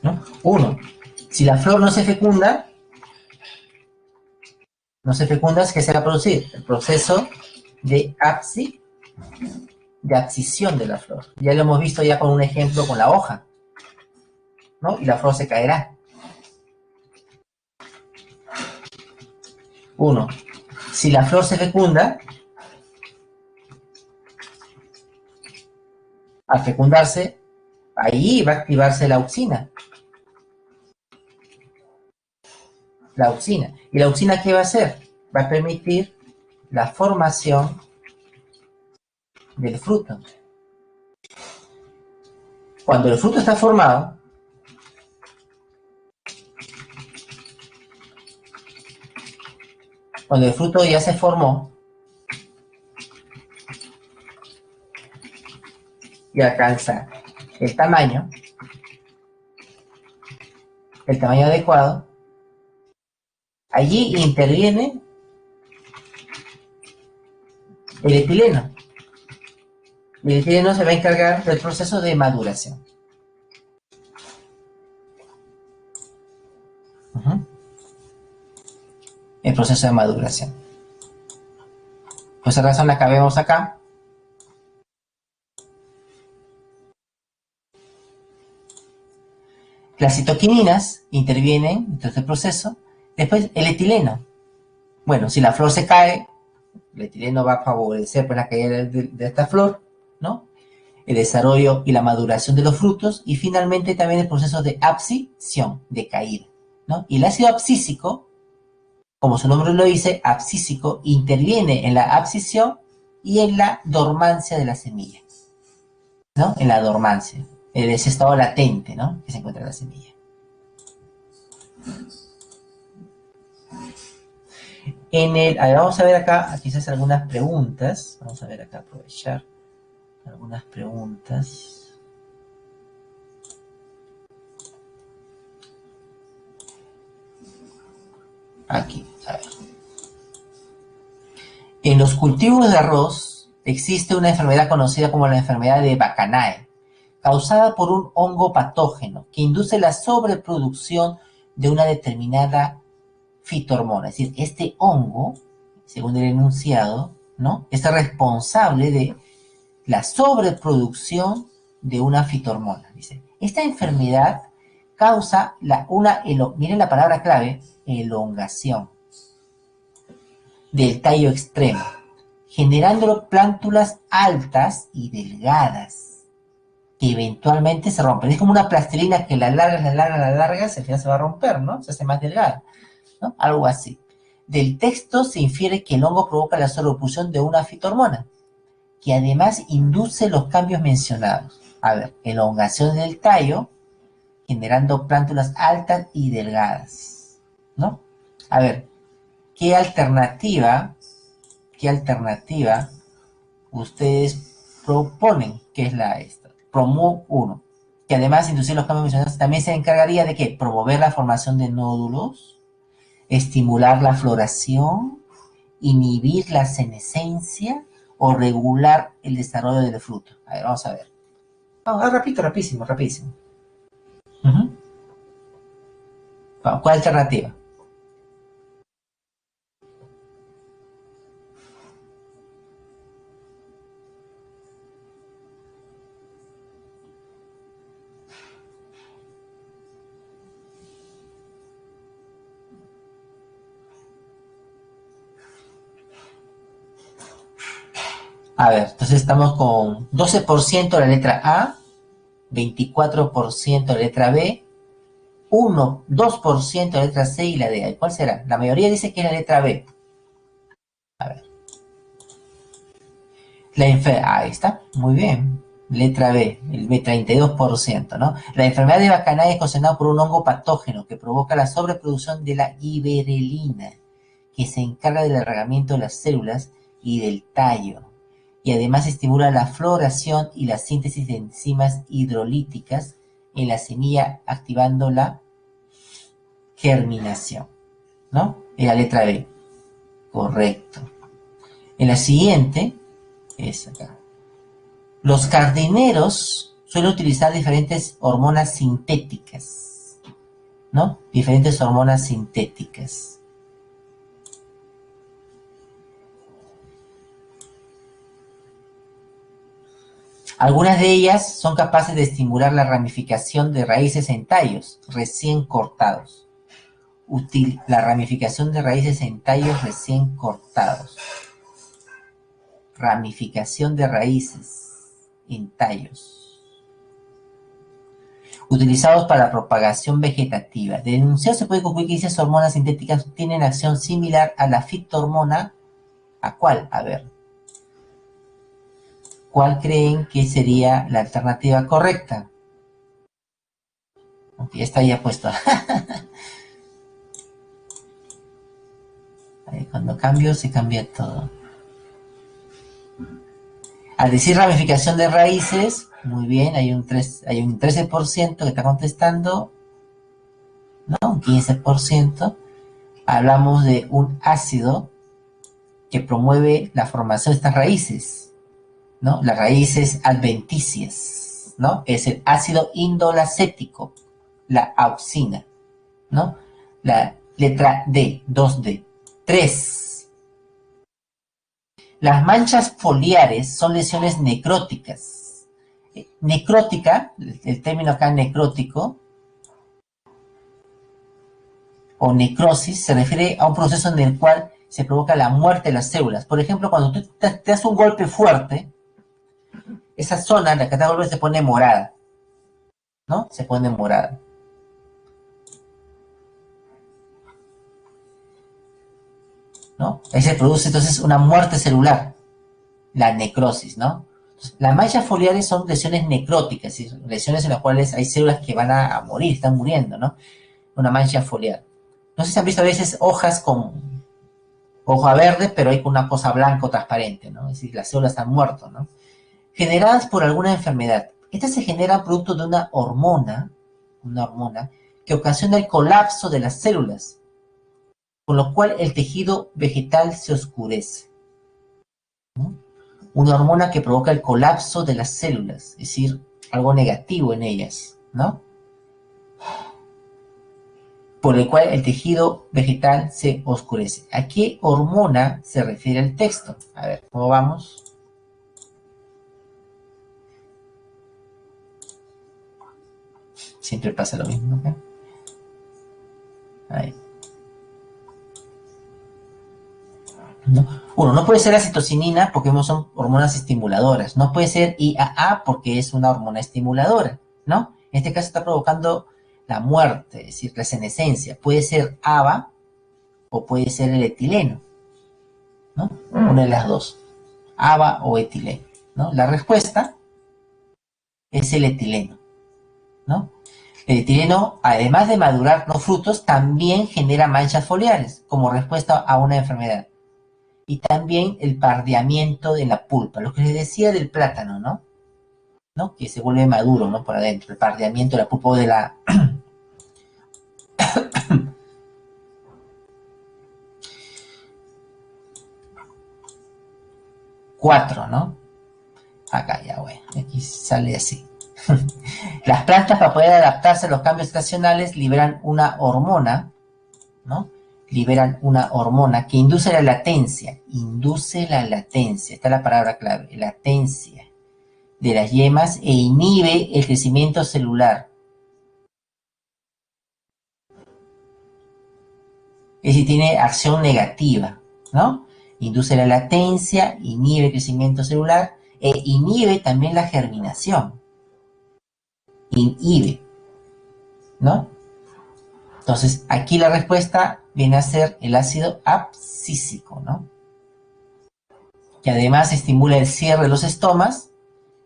¿No? Uno. Si la flor no se fecunda, ¿qué se va a producir? El proceso de abscisión de la flor. Ya lo hemos visto ya con un ejemplo con la hoja, ¿no? Y la flor se caerá. Uno. Si la flor se fecunda, al fecundarse, ahí va a activarse la auxina. La auxina. ¿Y la auxina qué va a hacer? Va a permitir la formación del fruto. Cuando el fruto está formado, cuando el fruto ya se formó y alcanza el tamaño adecuado, allí interviene el etileno. Y el etileno se va a encargar del proceso de maduración. El proceso de maduración. Por esa razón la vemos acá. Las citoquininas intervienen en todo este proceso. Después el etileno. Bueno, si la flor se cae, el etileno va a favorecer pues, la caída de esta flor, ¿no? El desarrollo y la maduración de los frutos, y finalmente también el proceso de abscisión, de caída, ¿no? Y el ácido abscísico, como su nombre lo dice, abscísico, interviene en la abscisión y en la dormancia de la semilla, ¿no? En la dormancia, en ese estado latente, ¿no? Que se encuentra en la semilla. A ver, vamos a ver acá, quizás algunas preguntas. Vamos a ver acá, aprovechar algunas preguntas. Aquí, a ver. En los cultivos de arroz existe una enfermedad conocida como la enfermedad de Bacanae, causada por un hongo patógeno que induce la sobreproducción de una determinada fitohormona. Es decir, este hongo según el enunciado, ¿no? Es responsable de la sobreproducción de una fitohormona. Dice, esta enfermedad causa miren la palabra clave, elongación del tallo extremo, generando plántulas altas y delgadas, que eventualmente se rompen. Es como una plastilina que la largas, al final se va a romper, ¿no? Se hace más delgada, ¿no? Algo así. Del texto se infiere que el hongo provoca la sobreproducción de una fitohormona, que además induce los cambios mencionados. A ver, elongación del tallo, generando plántulas altas y delgadas, ¿no? A ver, ¿qué alternativa ustedes proponen? ¿Qué es esta? Promo 1, que además de inducir los cambios mencionados, también se encargaría de ¿qué? Promover la formación de nódulos, estimular la floración, inhibir la senescencia o regular el desarrollo del fruto. A ver, vamos a ver. Repito, rapidísimo. Uh-huh. ¿Cuál alternativa? A ver, entonces estamos con 12% la letra A, 24% la letra B, 2% la letra C y la D. ¿Cuál será? La mayoría dice que es la letra B. A ver. Ahí está, muy bien. Letra B, el B, 32%, ¿no? La enfermedad de Bacanae es ocasionada por un hongo patógeno que provoca la sobreproducción de la giberelina, que se encarga del alargamiento de las células y del tallo, y además estimula la floración y la síntesis de enzimas hidrolíticas en la semilla, activando la germinación, ¿no? En la letra B, correcto. En la siguiente, es acá. Los jardineros suelen utilizar diferentes hormonas sintéticas, ¿no? Diferentes hormonas sintéticas. Algunas de ellas son capaces de estimular la ramificación de raíces en tallos recién cortados. La ramificación de raíces en tallos recién cortados. Ramificación de raíces en tallos. Utilizados para la propagación vegetativa. De enunciado se puede concluir que esas hormonas sintéticas tienen acción similar a la fitohormona. ¿A cuál? A ver. ¿Cuál creen que sería la alternativa correcta? Ya está ya puesto. Cuando cambio, se cambia todo. Al decir ramificación de raíces, muy bien, hay un 13% que está contestando, ¿no? Un 15%. Hablamos de un ácido que promueve la formación de estas raíces, ¿no? Las raíces adventicias, ¿no? Es el ácido indolacético, la auxina, ¿no? La letra D, 2D. 3. Las manchas foliares son lesiones necróticas. Necrótica, el término acá necrótico, o necrosis, se refiere a un proceso en el cual se provoca la muerte de las células. Por ejemplo, cuando tú te das un golpe fuerte, esa zona en la que te golpe se pone morada, ¿no? Se pone morada. ¿No? Ahí se produce entonces una muerte celular, la necrosis, ¿no? Las manchas foliares son lesiones necróticas, lesiones en las cuales hay células que van a morir, están muriendo, ¿no? Una mancha foliar. No sé si han visto a veces hojas con hoja verde, pero hay una cosa blanca o transparente, ¿no? Es decir, las células han muerto, ¿no? Generadas por alguna enfermedad. Estas se generan producto de una hormona que ocasiona el colapso de las células, con lo cual el tejido vegetal se oscurece, ¿no? Una hormona que provoca el colapso de las células, es decir, algo negativo en ellas, ¿no? por el cual el tejido vegetal se oscurece. ¿A qué hormona se refiere el texto? A ver, ¿cómo vamos? Siempre pasa lo mismo, ¿ok? Ahí. ¿No? Uno, no puede ser la citocinina porque son hormonas estimuladoras. No puede ser IAA porque es una hormona estimuladora, ¿no? En este caso está provocando la muerte, es decir, la senescencia. Puede ser ABA o puede ser el etileno, ¿no? Una de las dos, ABA o etileno, ¿no? La respuesta es el etileno, ¿no? El etileno, además de madurar los frutos, también genera manchas foliares como respuesta a una enfermedad. Y también el pardeamiento de la pulpa, lo que les decía del plátano, ¿no? ¿No? Que se vuelve maduro, ¿no? Por adentro, el pardeamiento de la pulpa o de la... 4, ¿no? Acá ya, bueno, aquí sale así. Las plantas, para poder adaptarse a los cambios estacionales, liberan una hormona, ¿no? Liberan una hormona que induce la latencia. Esta es la palabra clave, latencia de las yemas e inhibe el crecimiento celular. Es decir, tiene acción negativa, ¿no? Induce la latencia, inhibe el crecimiento celular e inhibe también la germinación. Inhibe, ¿no? Entonces, aquí la respuesta viene a ser el ácido abscísico, ¿no? Que además estimula el cierre de los estomas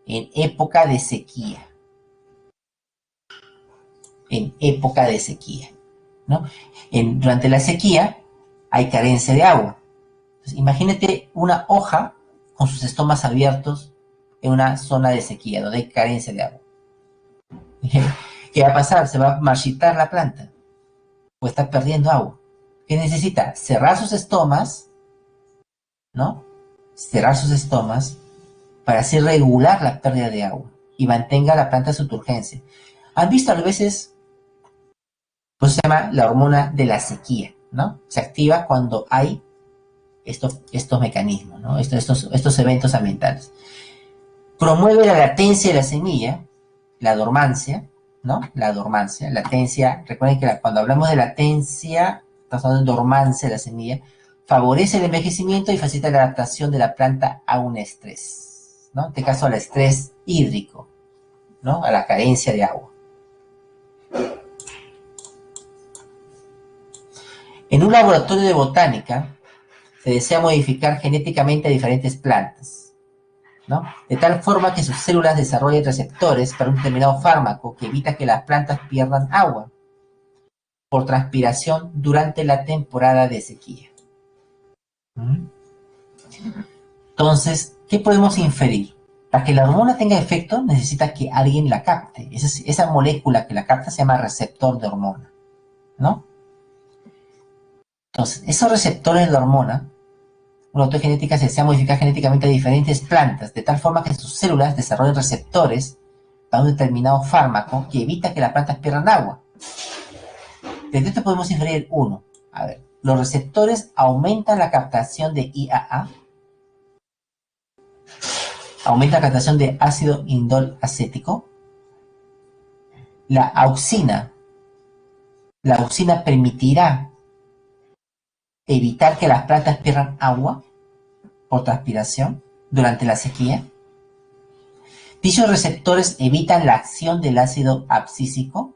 en época de sequía. En época de sequía, ¿no? Durante la sequía hay carencia de agua. Entonces, imagínate una hoja con sus estomas abiertos en una zona de sequía, donde hay carencia de agua. ¿Qué va a pasar? Se va a marchitar la planta, o está perdiendo agua. ¿Qué necesita? Cerrar sus estomas, ¿no? Cerrar sus estomas para así regular la pérdida de agua y mantenga la planta su turgencia. ¿Han visto a veces? Pues se llama la hormona de la sequía, ¿no? Se activa cuando hay estos mecanismos, ¿no? Estos eventos ambientales. Promueve la latencia de la semilla, la dormancia, ¿no? La dormancia, latencia. Recuerden que cuando hablamos de latencia, estamos hablando de dormancia de la semilla. Favorece el envejecimiento y facilita la adaptación de la planta a un estrés, ¿no? En este caso al estrés hídrico, ¿no? A la carencia de agua. En un laboratorio de botánica se desea modificar genéticamente a diferentes plantas, ¿no? De tal forma que sus células desarrollen receptores para un determinado fármaco que evita que las plantas pierdan agua por transpiración durante la temporada de sequía. Entonces, ¿qué podemos inferir? Para que la hormona tenga efecto, necesita que alguien la capte. Esa molécula que la capta se llama receptor de hormona, ¿no? Entonces, esos receptores de hormona, una autogenética se desea modificar genéticamente a diferentes plantas, de tal forma que sus células desarrollen receptores para un determinado fármaco que evita que las plantas pierdan agua. De esto podemos inferir uno. A ver, los receptores aumentan la captación de IAA, aumenta la captación de ácido indol acético. La auxina permitirá evitar que las plantas pierdan agua por transpiración durante la sequía. Dichos receptores evitan la acción del ácido abscísico.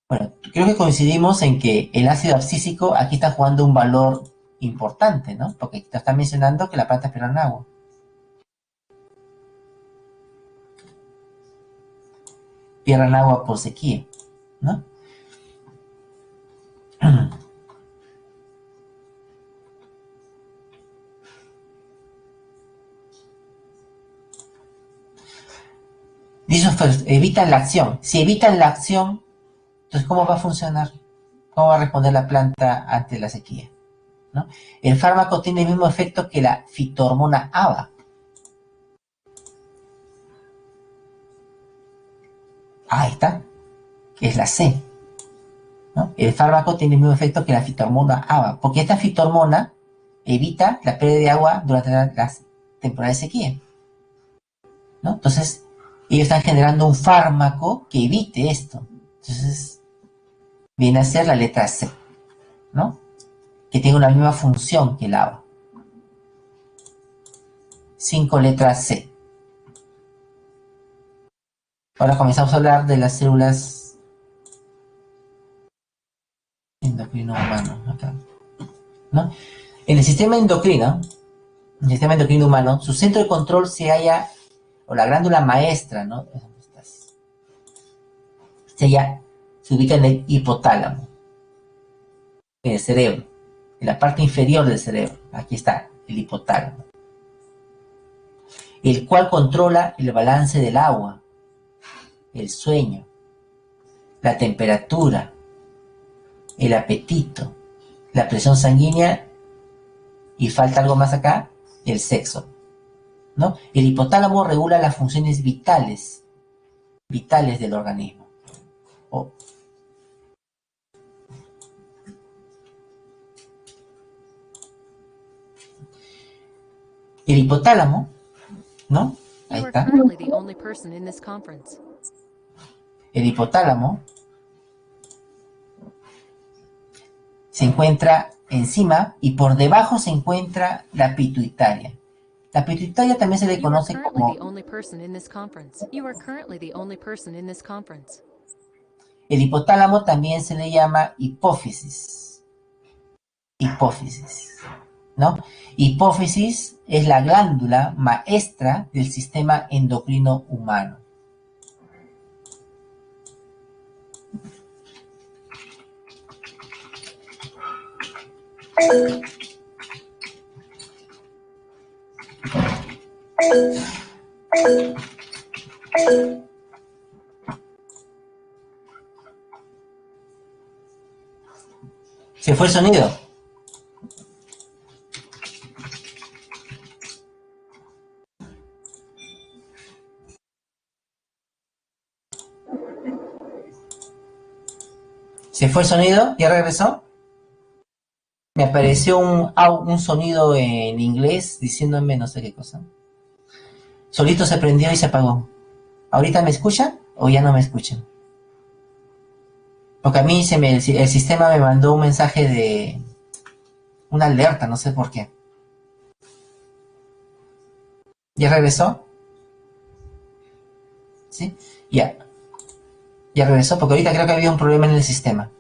Bueno, creo que coincidimos en que el ácido abscísico aquí está jugando un valor importante, ¿no? Porque te está mencionando que las plantas pierdan agua. Pierdan agua por sequía, ¿no? Dichos evitan la acción. Si evitan la acción, entonces ¿cómo va a funcionar? ¿Cómo va a responder la planta ante la sequía? ¿No? El fármaco tiene el mismo efecto que la fitohormona ABA. Ahí está, que es la C, ¿no? el fármaco tiene el mismo efecto que la fitohormona ABA, porque esta fitohormona evita la pérdida de agua durante las temporadas de sequía, ¿no? Entonces, ellos están generando un fármaco que evite esto. Entonces, viene a ser la letra C, ¿no? Que tiene una misma función que el agua. 5 letras C. Ahora comenzamos a hablar de las células endocrino humano, acá, ¿no? En el sistema endocrino humano, su centro de control se halla, o la glándula maestra, ¿no? ¿Dónde estás? Se ubica en el hipotálamo, en el cerebro, en la parte inferior del cerebro. Aquí está, el hipotálamo, el cual controla el balance del agua, el sueño, la temperatura, el apetito, la presión sanguínea y falta algo más acá, el sexo, ¿no? El hipotálamo regula las funciones vitales del organismo. Oh. El hipotálamo, ¿no? Ahí está. El hipotálamo se encuentra encima y por debajo se encuentra la pituitaria. La pituitaria también se le conoce como... El hipotálamo también se le llama hipófisis. Hipófisis, ¿no? Hipófisis es la glándula maestra del sistema endocrino humano. ¿Se fue el sonido? ¿Se fue el sonido? ¿Ya regresó? Me apareció un sonido en inglés diciéndome no sé qué cosa. Solito se prendió y se apagó. ¿Ahorita me escuchan o ya no me escuchan? Porque a mí el sistema me mandó un mensaje de una alerta, no sé por qué. ¿Ya regresó? ¿Sí? Ya. Ya regresó porque ahorita creo que había un problema en el sistema.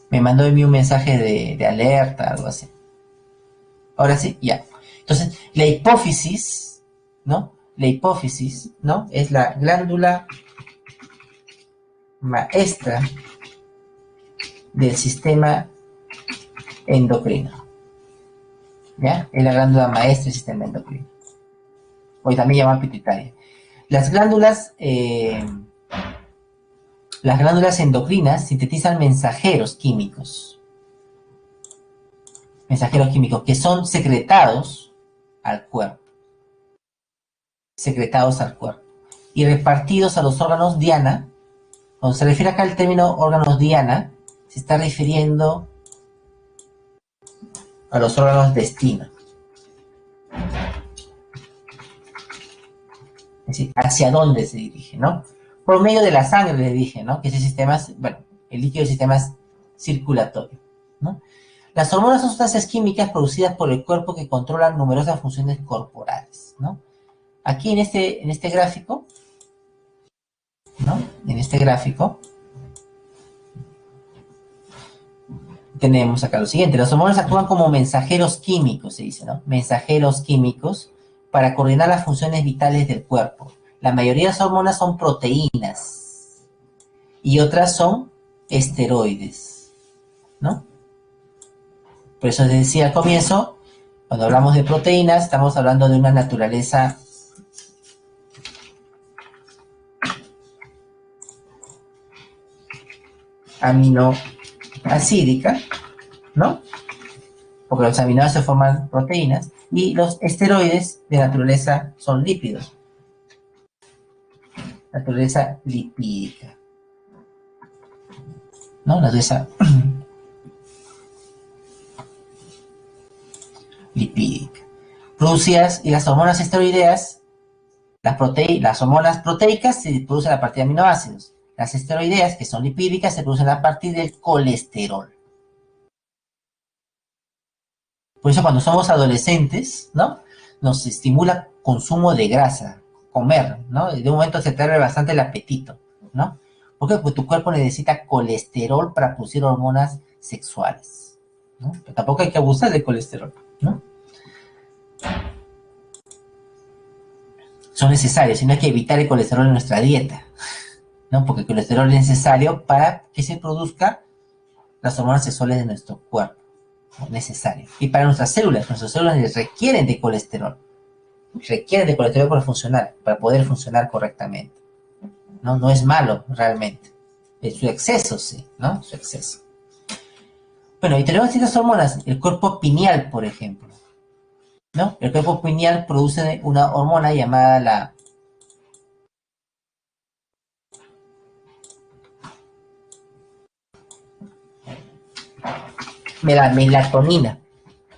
Me mandó a mí un mensaje de alerta, algo así. Ahora sí, ya. Entonces, la hipófisis, ¿no? La hipófisis, ¿no? Es la glándula maestra del sistema endocrino. ¿Ya? Es la glándula maestra del sistema endocrino. Hoy también llaman pituitaria. Las glándulas endocrinas sintetizan mensajeros químicos. Mensajeros químicos que son secretados al cuerpo. Secretados al cuerpo. Y repartidos a los órganos diana. Cuando se refiere acá al término órganos diana, se está refiriendo a los órganos destino. Es decir, hacia dónde se dirige, ¿no? Por medio de la sangre, le dije, ¿no? Que ese sistema, bueno, el líquido del sistema circulatorio, ¿no? Las hormonas son sustancias químicas producidas por el cuerpo que controlan numerosas funciones corporales, ¿no? Aquí en este gráfico, ¿no? En este gráfico tenemos acá lo siguiente. Las hormonas actúan como mensajeros químicos, se dice, ¿no? Mensajeros químicos para coordinar las funciones vitales del cuerpo. La mayoría de las hormonas son proteínas y otras son esteroides, ¿no? Por eso les decía al comienzo, cuando hablamos de proteínas, estamos hablando de una naturaleza aminoacídica, ¿no? Porque los aminoácidos forman proteínas y los esteroides de naturaleza son lípidos. Naturaleza lipídica. ¿no? La dureza lipídica. Producidas, y las hormonas esteroideas, las hormonas proteicas se producen a partir de aminoácidos. Las esteroideas, que son lipídicas, se producen a partir del colesterol. Por eso cuando somos adolescentes, ¿no? Nos estimula consumo de grasa, comer, ¿no? Y de un momento se te abre bastante el apetito, ¿no? Porque pues, tu cuerpo necesita colesterol para producir hormonas sexuales, ¿no? Pero tampoco hay que abusar del colesterol, ¿no? Son necesarios, sino hay que evitar el colesterol en nuestra dieta, ¿no? Porque el colesterol es necesario para que se produzcan las hormonas sexuales de nuestro cuerpo, ¿no? Necesario. Y para nuestras células requieren de colesterol para funcionar, para poder funcionar correctamente, ¿no? No es malo realmente. En su exceso, sí, ¿no? Su exceso. Bueno, y tenemos distintas hormonas. El cuerpo pineal, por ejemplo, ¿no? El cuerpo pineal produce una hormona llamada la melatonina,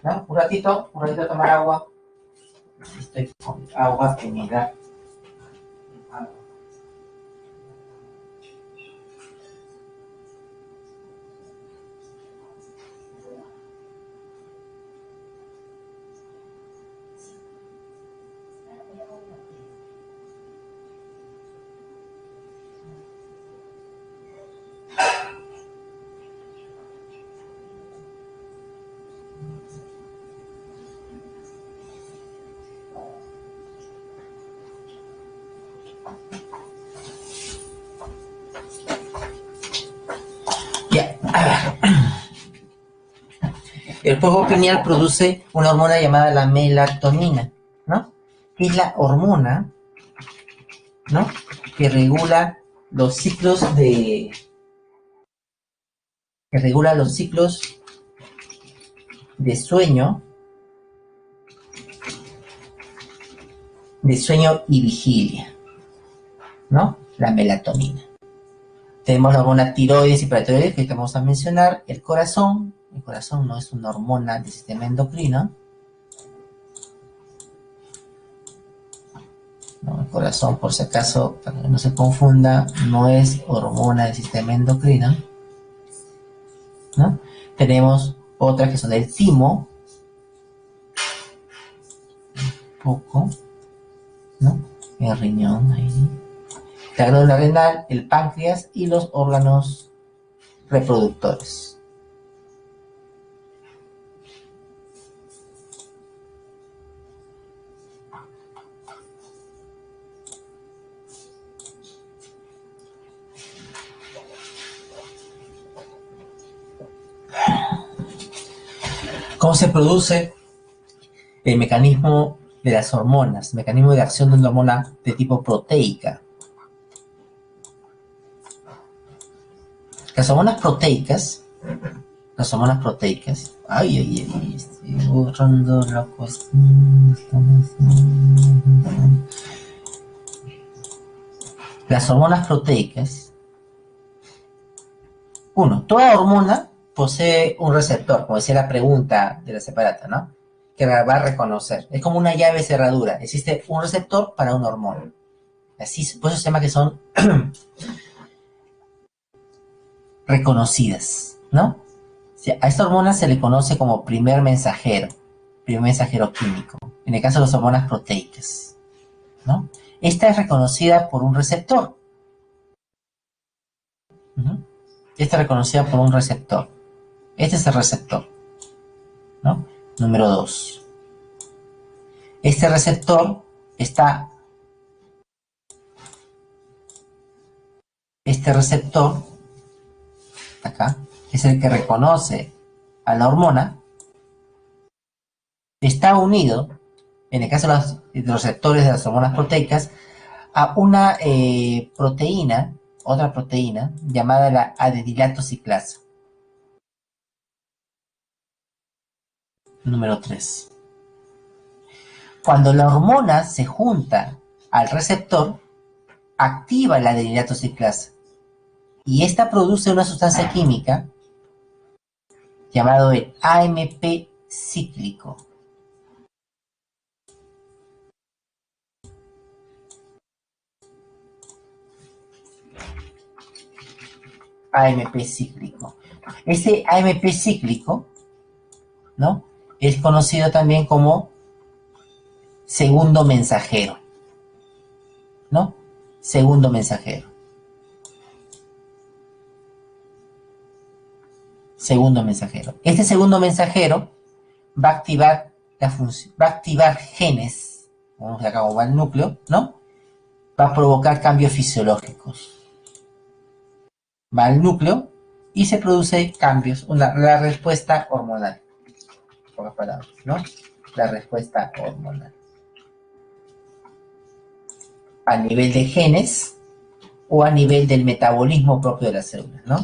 ¿no? Un ratito a tomar agua. Estoy con agua que me da. Ya, a ver. El cuerpo pineal produce una hormona llamada la melatonina, ¿no? Que es la hormona, ¿no? Que regula los ciclos de sueño y vigilia, ¿no? La melatonina. Tenemos la hormona tiroides y paratiroides que vamos a mencionar. El corazón no es una hormona del sistema endocrino. No, el corazón, por si acaso, para que no se confunda, no es hormona del sistema endocrino, ¿no? Tenemos otras que son del timo, un poco, ¿no? El riñón, ahí. La glándula renal, el páncreas y los órganos reproductores. ¿Cómo se produce el mecanismo de las hormonas? El mecanismo de acción de una hormona de tipo proteica. Las hormonas proteicas, estoy borrando la cuestión. Las hormonas proteicas, toda hormona posee un receptor, como decía la pregunta de la separata, ¿no? Que la va a reconocer. Es como una llave cerradura. Existe un receptor para una hormona. Así, por eso se llama que son reconocidas, ¿no? A esta hormona se le conoce como primer mensajero químico, en el caso de las hormonas proteicas, ¿no? Esta es reconocida por un receptor. Esta es reconocida por un receptor. Este es el receptor, ¿no? Número 2. Este receptor está... Este receptor, acá, es el que reconoce a la hormona, está unido, en el caso de los receptores de las hormonas proteicas, a una proteína, otra proteína, llamada la adenilato ciclasa. Número 3. Cuando la hormona se junta al receptor, activa la adenilato ciclasa. Y esta produce una sustancia química llamado el AMP cíclico. AMP cíclico. Este AMP cíclico, ¿no?, es conocido también como segundo mensajero, ¿no? Segundo mensajero. Segundo mensajero. Este segundo mensajero va a activar la función, va a activar genes, vamos acá como va el núcleo, ¿no? Va a provocar cambios fisiológicos. Va al núcleo y se produce cambios, la respuesta hormonal. Pocas palabras, ¿no? La respuesta hormonal. A nivel de genes o a nivel del metabolismo propio de las células, ¿no?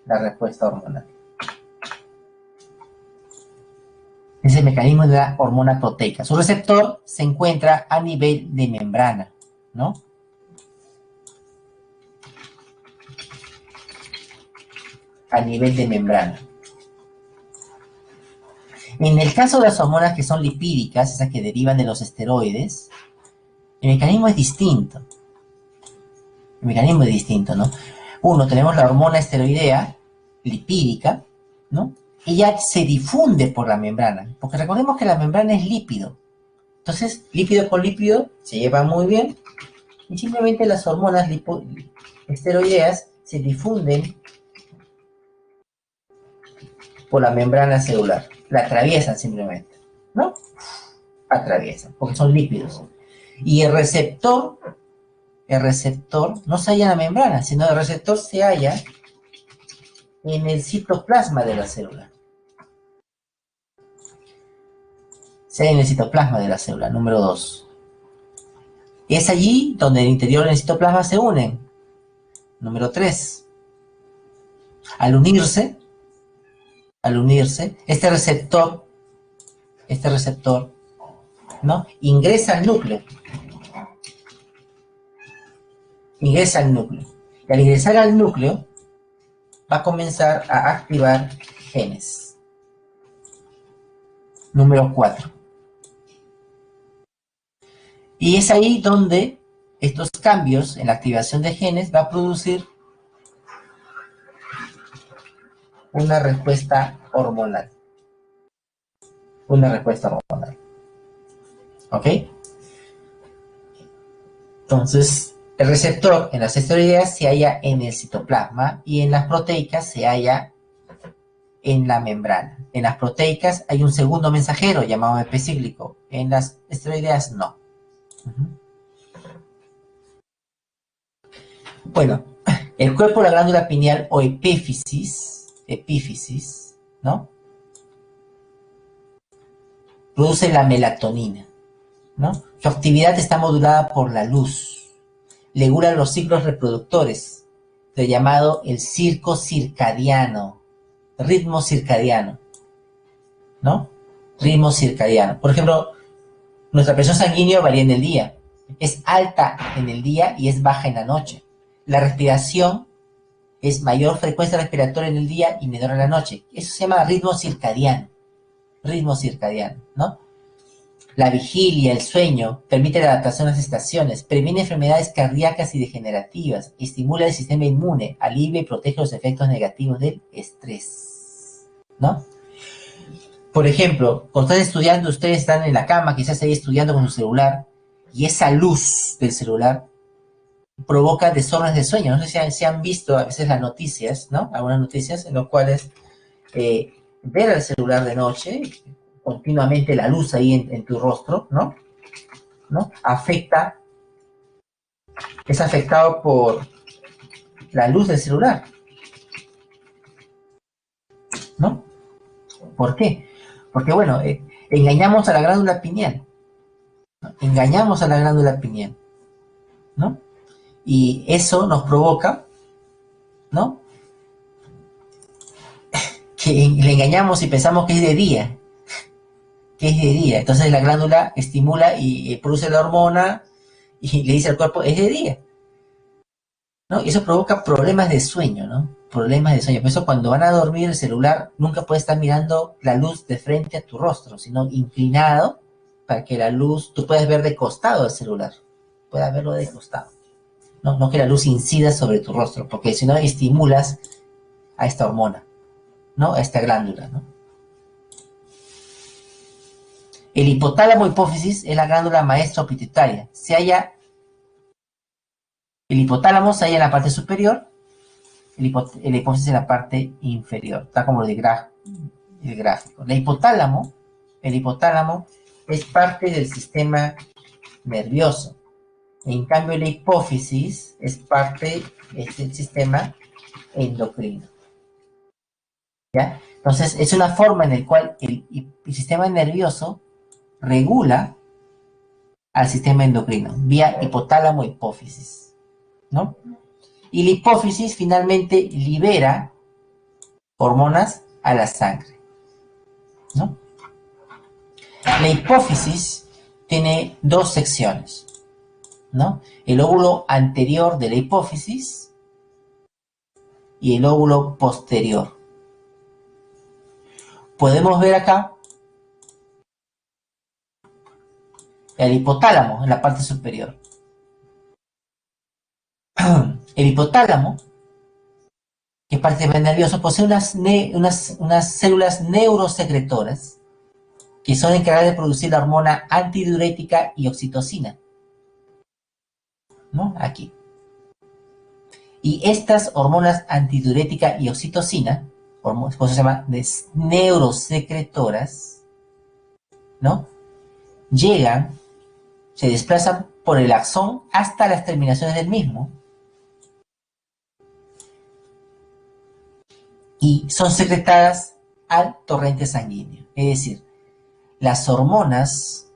La respuesta hormonal. Es el mecanismo de la hormona proteica. Su receptor se encuentra a nivel de membrana, ¿no? A nivel de membrana. En el caso de las hormonas que son lipídicas, esas que derivan de los esteroides, el mecanismo es distinto. El mecanismo es distinto, ¿no? Uno, tenemos la hormona esteroidea lipídica, ¿no? Ella se difunde por la membrana, porque recordemos que la membrana es lípido. Entonces, lípido con lípido se lleva muy bien, y simplemente las hormonas esteroideas se difunden por la membrana celular. La atraviesan simplemente, ¿no? Atraviesan, porque son lípidos. Y el receptor no se halla en la membrana, sino el receptor se halla en el citoplasma de la célula. Se halla en el citoplasma de la célula, número 2. Es allí donde el interior y el citoplasma se unen. Número 3. Al unirse, este receptor, ¿no?, ingresa al núcleo. Ingresa al núcleo. Y al ingresar al núcleo, va a comenzar a activar genes. Número 4. Y es ahí donde estos cambios en la activación de genes va a producir una respuesta hormonal. Una respuesta hormonal. ¿Ok? Entonces, el receptor en las esteroideas se halla en el citoplasma y en las proteicas se halla en la membrana. En las proteicas hay un segundo mensajero llamado epicíclico. En las esteroideas no. Bueno, el cuerpo de la glándula pineal o epífisis, ¿no?, produce la melatonina, ¿no? Su actividad está modulada por la luz. Regula los ciclos reproductores, lo llamado el circo circadiano, ritmo circadiano, ¿no? Ritmo circadiano. Por ejemplo, nuestra presión sanguínea varía en el día. Es alta en el día y es baja en la noche. La respiración es mayor frecuencia respiratoria en el día y menor en la noche. Eso se llama ritmo circadiano. Ritmo circadiano, ¿no? La vigilia, el sueño, permite la adaptación a las estaciones, previene enfermedades cardíacas y degenerativas, estimula el sistema inmune, alivia y protege los efectos negativos del estrés, ¿no? Por ejemplo, cuando están estudiando, ustedes están en la cama, quizás ahí estudiando con su celular, y esa luz del celular provoca desórdenes de sueño. No sé si han visto a veces las noticias, ¿no? Algunas noticias en las cuales ver el celular de noche, continuamente la luz ahí en tu rostro, ¿no? Es afectado por la luz del celular, ¿no? ¿Por qué? Porque, bueno, engañamos a la glándula pineal, ¿no? Engañamos a la glándula pineal, ¿no? Y eso nos provoca, ¿no?, que le engañamos y pensamos que es de día, Entonces la glándula estimula y produce la hormona y le dice al cuerpo, es de día. ¿no? Y eso provoca problemas de sueño, ¿no? Problemas de sueño. Por eso cuando van a dormir el celular nunca puede estar mirando la luz de frente a tu rostro, sino inclinado para que la luz, tú puedas ver de costado el celular, puedas verlo de costado. No, no que la luz incida sobre tu rostro, porque si no estimulas a esta hormona, ¿no? A esta glándula, ¿no? El hipotálamo hipófisis es la glándula maestra pituitaria. El hipotálamo se halla en la parte superior, el hipófisis en la parte inferior. Está como el gráfico. El hipotálamo es parte del sistema nervioso. En cambio, la hipófisis es parte del sistema endocrino. ¿Ya? Entonces, es una forma en la cual el sistema nervioso regula al sistema endocrino, vía hipotálamo-hipófisis, ¿no? Y la hipófisis finalmente libera hormonas a la sangre, ¿no? La hipófisis tiene dos secciones, ¿no? El lóbulo anterior de la hipófisis y el lóbulo posterior. Podemos ver acá el hipotálamo en la parte superior. El hipotálamo, que es parte del sistema nervioso, posee unas células neurosecretoras que son encargadas de producir la hormona antidiurética y oxitocina, ¿no? Aquí. Y estas hormonas antidiurética y oxitocina, por eso se llama neurosecretoras, ¿no? Llegan, se desplazan por el axón hasta las terminaciones del mismo y son secretadas al torrente sanguíneo. Es decir, las hormonas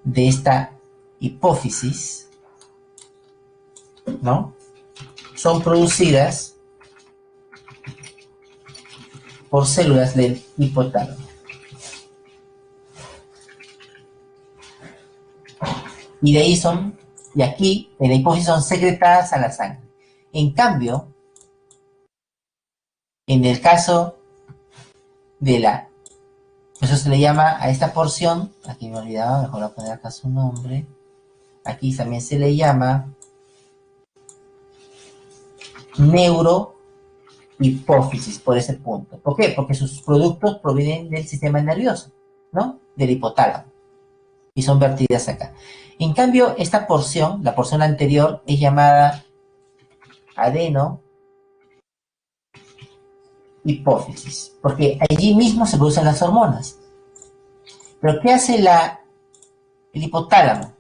de esta hipófisis, ¿no? Son producidas por células del hipotálamo. Y de ahí y aquí en la hipófisis son secretadas a la sangre. En cambio, en el caso de eso se le llama a esta porción, aquí me olvidaba, mejor voy a poner acá su nombre, aquí también se le llama neurohipófisis por ese punto. ¿Por qué? Porque sus productos provienen del sistema nervioso, ¿no? Del hipotálamo. Y son vertidas acá. En cambio, esta porción, la porción anterior, es llamada adenohipófisis, porque allí mismo se producen las hormonas. Pero ¿qué hace el hipotálamo?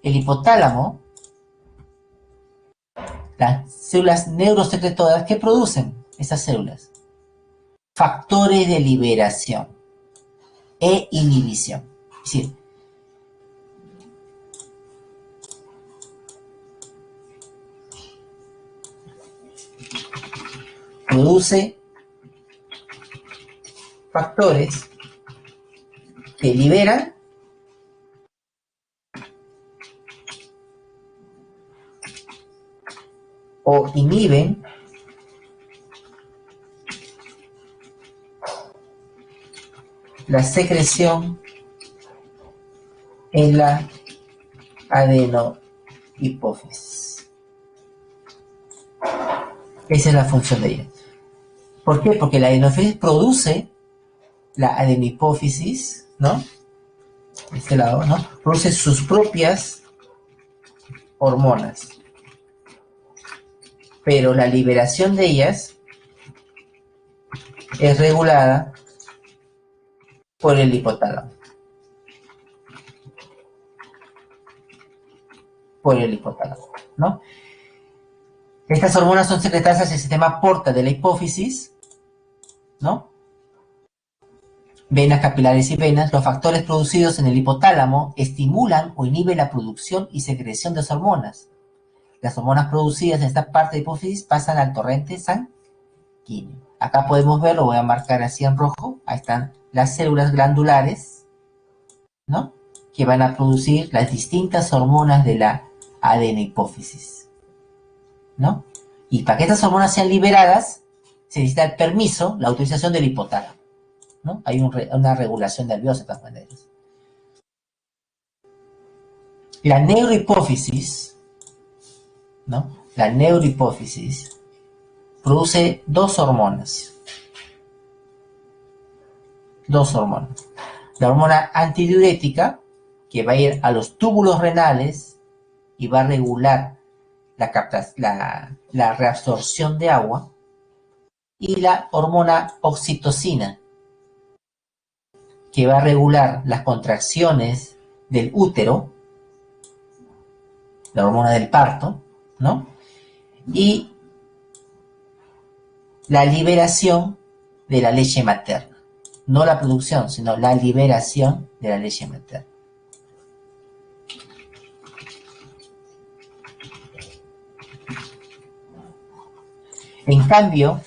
El hipotálamo, las células neurosecretoras, ¿qué producen esas células? Factores de liberación e inhibición. Es decir, produce factores que liberan o inhiben la secreción en la adenohipófisis. Esa es la función de ella. ¿Por qué? Porque la adenohipófisis produce la adenohipófisis, ¿no? De este lado, ¿no? Produce sus propias hormonas. Pero la liberación de ellas es regulada por el hipotálamo. Por el hipotálamo, ¿no? Estas hormonas son secretadas hacia el sistema porta de la hipófisis, ¿no? Venas capilares y venas. Los factores producidos en el hipotálamo estimulan o inhiben la producción y secreción de las hormonas. Las hormonas producidas en esta parte de la hipófisis pasan al torrente sanguíneo. Acá podemos ver, lo voy a marcar así en rojo, ahí están las células glandulares, ¿no? Que van a producir las distintas hormonas de la adenohipófisis. ¿no? Y para que estas hormonas sean liberadas, se necesita el permiso, la autorización del hipotálamo, ¿no? Hay una regulación nerviosa de todas maneras. La neurohipófisis, ¿no? La neurohipófisis produce dos hormonas. La hormona antidiurética, que va a ir a los túbulos renales y va a regular la reabsorción de agua, y la hormona oxitocina, que va a regular las contracciones del útero, la hormona del parto, ¿no? Y la liberación de la leche materna. No la producción, sino la liberación de la leche materna. En cambio,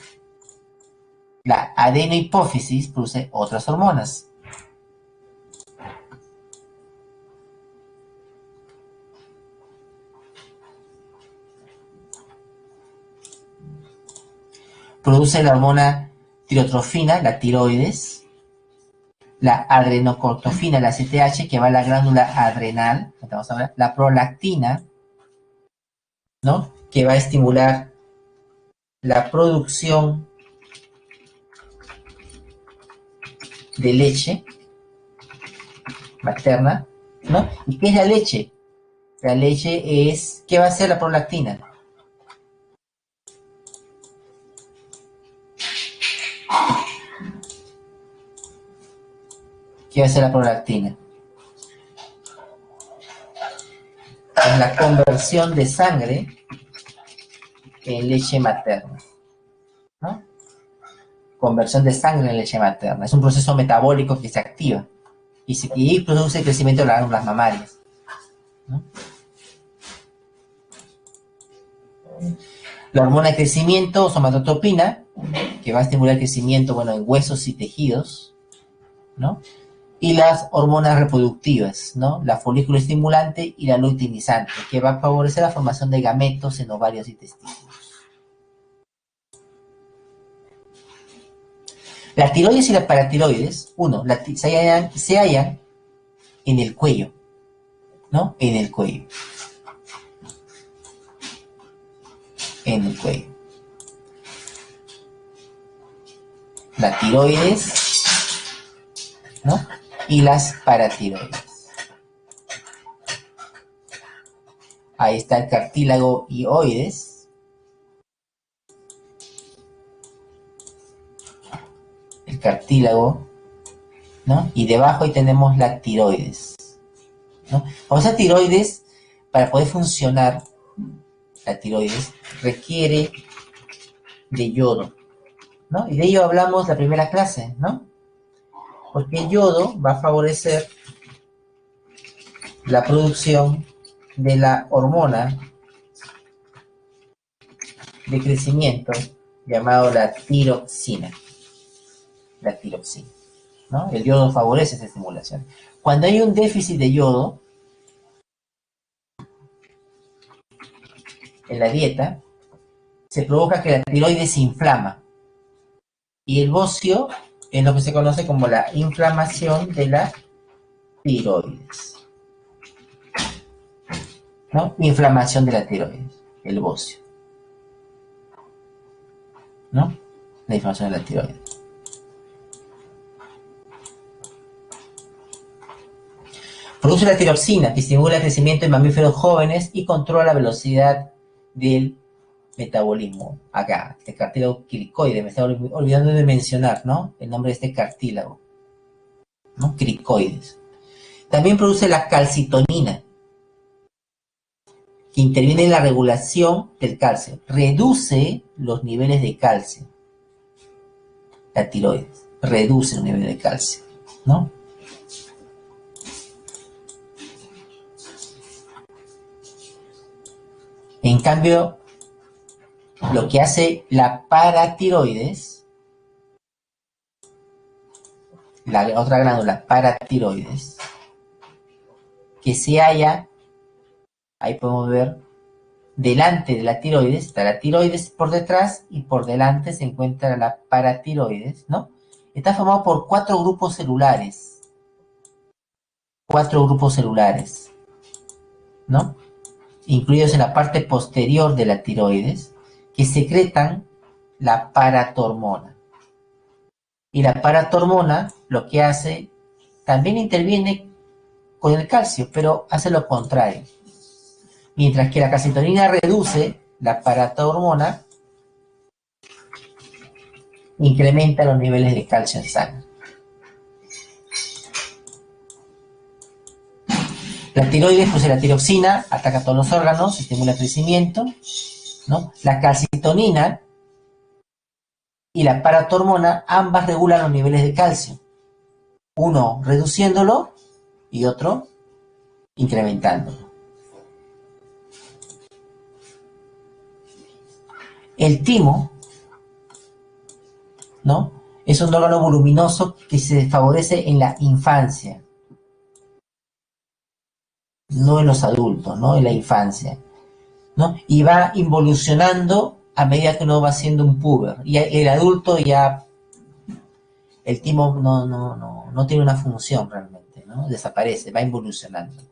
la adenohipófisis produce otras hormonas. Produce la hormona tirotrofina, la tiroides, la adrenocortofina, la CTH, que va a la glándula adrenal, la prolactina, ¿no? Que va a estimular la producción de leche materna, ¿no? ¿Y qué es la leche? La leche es, ¿qué va a hacer la prolactina? ¿Qué va a hacer la prolactina? Es la conversión de sangre en leche materna, ¿no? Conversión de sangre en leche materna. Es un proceso metabólico que se activa y produce el crecimiento de las glándulas mamarias, ¿no? La hormona de crecimiento, somatotropina, que va a estimular el crecimiento, bueno, en huesos y tejidos, ¿no? Y las hormonas reproductivas, ¿no? La folículo estimulante y la luteinizante, que va a favorecer la formación de gametos en ovarios y testículos. La tiroides y la paratiroides, se hallan en el cuello, ¿no? En el cuello. En el cuello. La tiroides, ¿no? Y las paratiroides. Ahí está el cartílago hioides. El cartílago, ¿no? Y debajo ahí tenemos la tiroides, ¿no? O sea, tiroides, para poder funcionar, la tiroides requiere de yodo, ¿no? Y de ello hablamos la primera clase, ¿no? Porque el yodo va a favorecer la producción de la hormona de crecimiento llamado la tiroxina. La tiroxina, ¿no? El yodo favorece esa estimulación. Cuando hay un déficit de yodo en la dieta, se provoca que la tiroides se inflama. Y el bocio es lo que se conoce como la inflamación de la tiroides, ¿no? Inflamación de la tiroides, el bocio, ¿no? La inflamación de la tiroides. Produce la tiroxina, que estimula el crecimiento en mamíferos jóvenes y controla la velocidad del metabolismo. Acá, este cartílago cricoide, me estaba olvidando de mencionar, ¿no? El nombre de este cartílago, ¿no? Cricoides. También produce la calcitonina, que interviene en la regulación del calcio. Reduce los niveles de calcio. La tiroides reduce los niveles de calcio, ¿no? En cambio, lo que hace la paratiroides, la otra glándula paratiroides, que se halla, ahí podemos ver, delante de la tiroides, está la tiroides por detrás y por delante se encuentra la paratiroides, ¿no? Está formado por cuatro grupos celulares, ¿no? Incluidos en la parte posterior de la tiroides, que secretan la paratormona. Y la paratormona lo que hace, también interviene con el calcio, pero hace lo contrario. Mientras que la calcitonina reduce, la paratormona incrementa los niveles de calcio en sangre. La tiroides produce la tiroxina, ataca todos los órganos, estimula el crecimiento, ¿no? La calcitonina y la paratormona ambas regulan los niveles de calcio. Uno reduciéndolo y otro incrementándolo. El timo, ¿no? Es un órgano voluminoso que se favorece en la infancia, no en los adultos, ¿no? En la infancia, ¿no? Y va involucionando a medida que uno va siendo un puber. Y el adulto ya, el timo no tiene una función realmente, ¿no? Desaparece, va involucionando.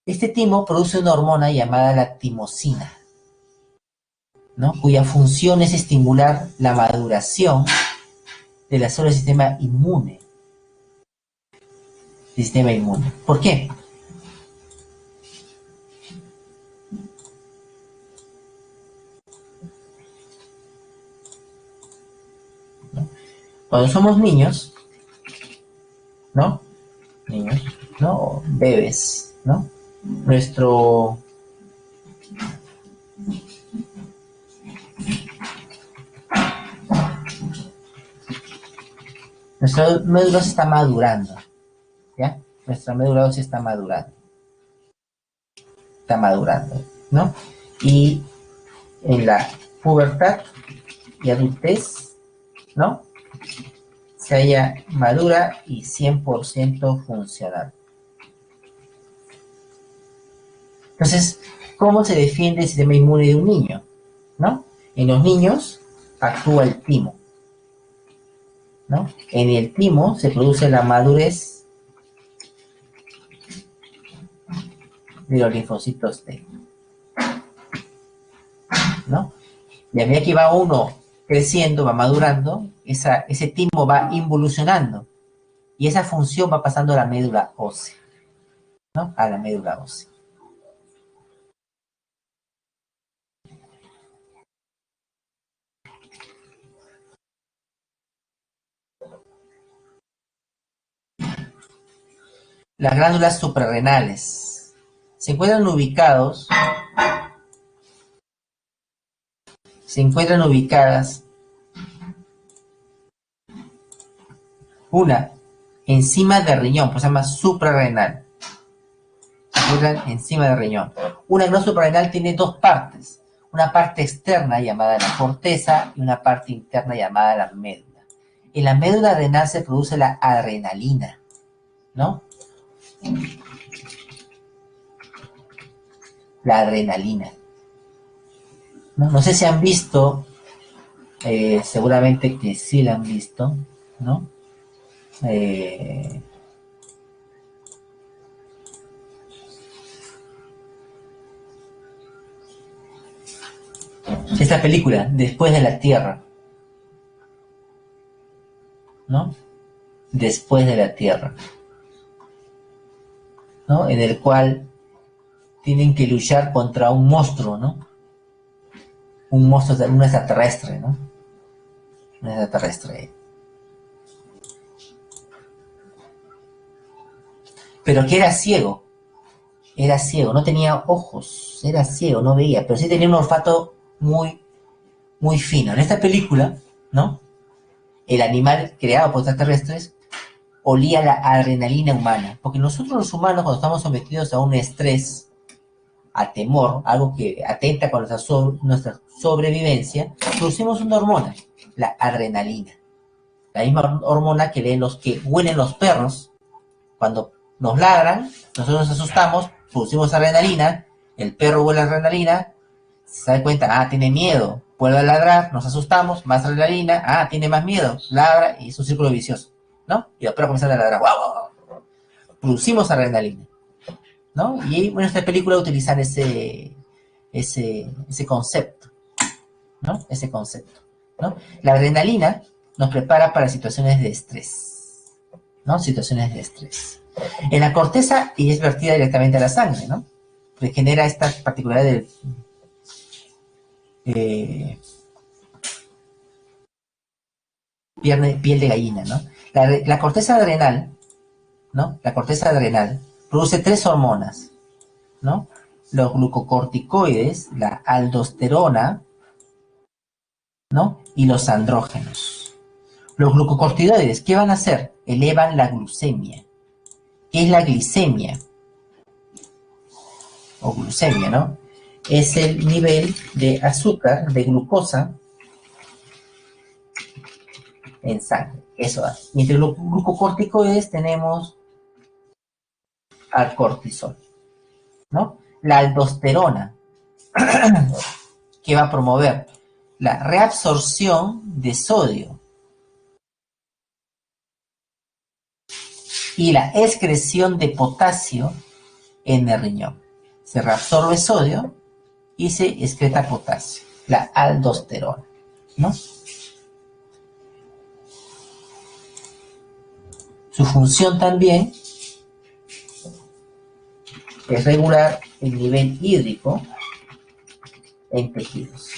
Este timo produce una hormona llamada la timosina, ¿no? Cuya función es estimular la maduración de las células del sistema inmune. ¿Por qué? ¿No? Cuando somos niños, ¿no? Niños, ¿no? Bebés, ¿no? Nuestra médula ósea está madurando, ¿ya? Nuestra médula ósea está madurando, ¿no? Y en la pubertad y adultez, ¿no? Se halla madura y 100% funcional. Entonces, ¿cómo se defiende el sistema inmune de un niño? ¿No? En los niños actúa el timo, ¿no? En el timo se produce la madurez de los linfocitos T, ¿no? Y a medida que va uno creciendo, va madurando, ese timo va involucionando y esa función va pasando a la médula ósea, ¿no? A la médula ósea. Las glándulas suprarrenales se encuentran ubicadas una encima del riñón, pues se llama suprarrenal. Se encuentran encima del riñón. Una glándula suprarrenal tiene dos partes. Una parte externa llamada la corteza y una parte interna llamada la médula. En la médula renal se produce la adrenalina, ¿no? La adrenalina. No sé si han visto, seguramente que sí la han visto, ¿no? Esta película, Después de la Tierra, ¿no? Después de la Tierra, ¿no? En el cual tienen que luchar contra un monstruo, ¿no? Un monstruo, un extraterrestre, ¿no? Un extraterrestre. Pero que era ciego, no tenía ojos, era ciego, no veía, pero sí tenía un olfato muy, muy fino. En esta película, ¿no? El animal creado por extraterrestres olía la adrenalina humana, porque nosotros los humanos cuando estamos sometidos a un estrés, a temor, algo que atenta con nuestra sobrevivencia, producimos una hormona, la adrenalina. La misma hormona que leen los que huelen los perros. Cuando nos ladran, nosotros nos asustamos, producimos adrenalina, el perro huele adrenalina, Se da cuenta, ah, tiene miedo, vuelve a ladrar, nos asustamos, más adrenalina, ah, tiene más miedo, ladra, y es un círculo vicioso, ¿no? Y después comienzan a ladrar, ¡guau, guau, guau! Producimos adrenalina, ¿no? Y bueno, esta película utilizar ese concepto, ¿no? Ese concepto, ¿no? La adrenalina nos prepara para situaciones de estrés, ¿no? Situaciones de estrés. En la corteza y es vertida directamente a la sangre, ¿no? Porque genera estas particularidades de piel de gallina, ¿no? La corteza adrenal, ¿no? La corteza adrenal produce tres hormonas, ¿no? Los glucocorticoides, la aldosterona, ¿no? Y los andrógenos. Los glucocorticoides, ¿qué van a hacer? Elevan la glucemia. ¿Qué es la glicemia? O glucemia, ¿no? Es el nivel de azúcar, de glucosa en sangre. Eso da. Y entre los glucocorticoides tenemos al cortisol, ¿no? La aldosterona, que va a promover la reabsorción de sodio y la excreción de potasio en el riñón. Se reabsorbe sodio y se excreta potasio, la aldosterona, ¿no? Su función también es regular el nivel hídrico en tejidos.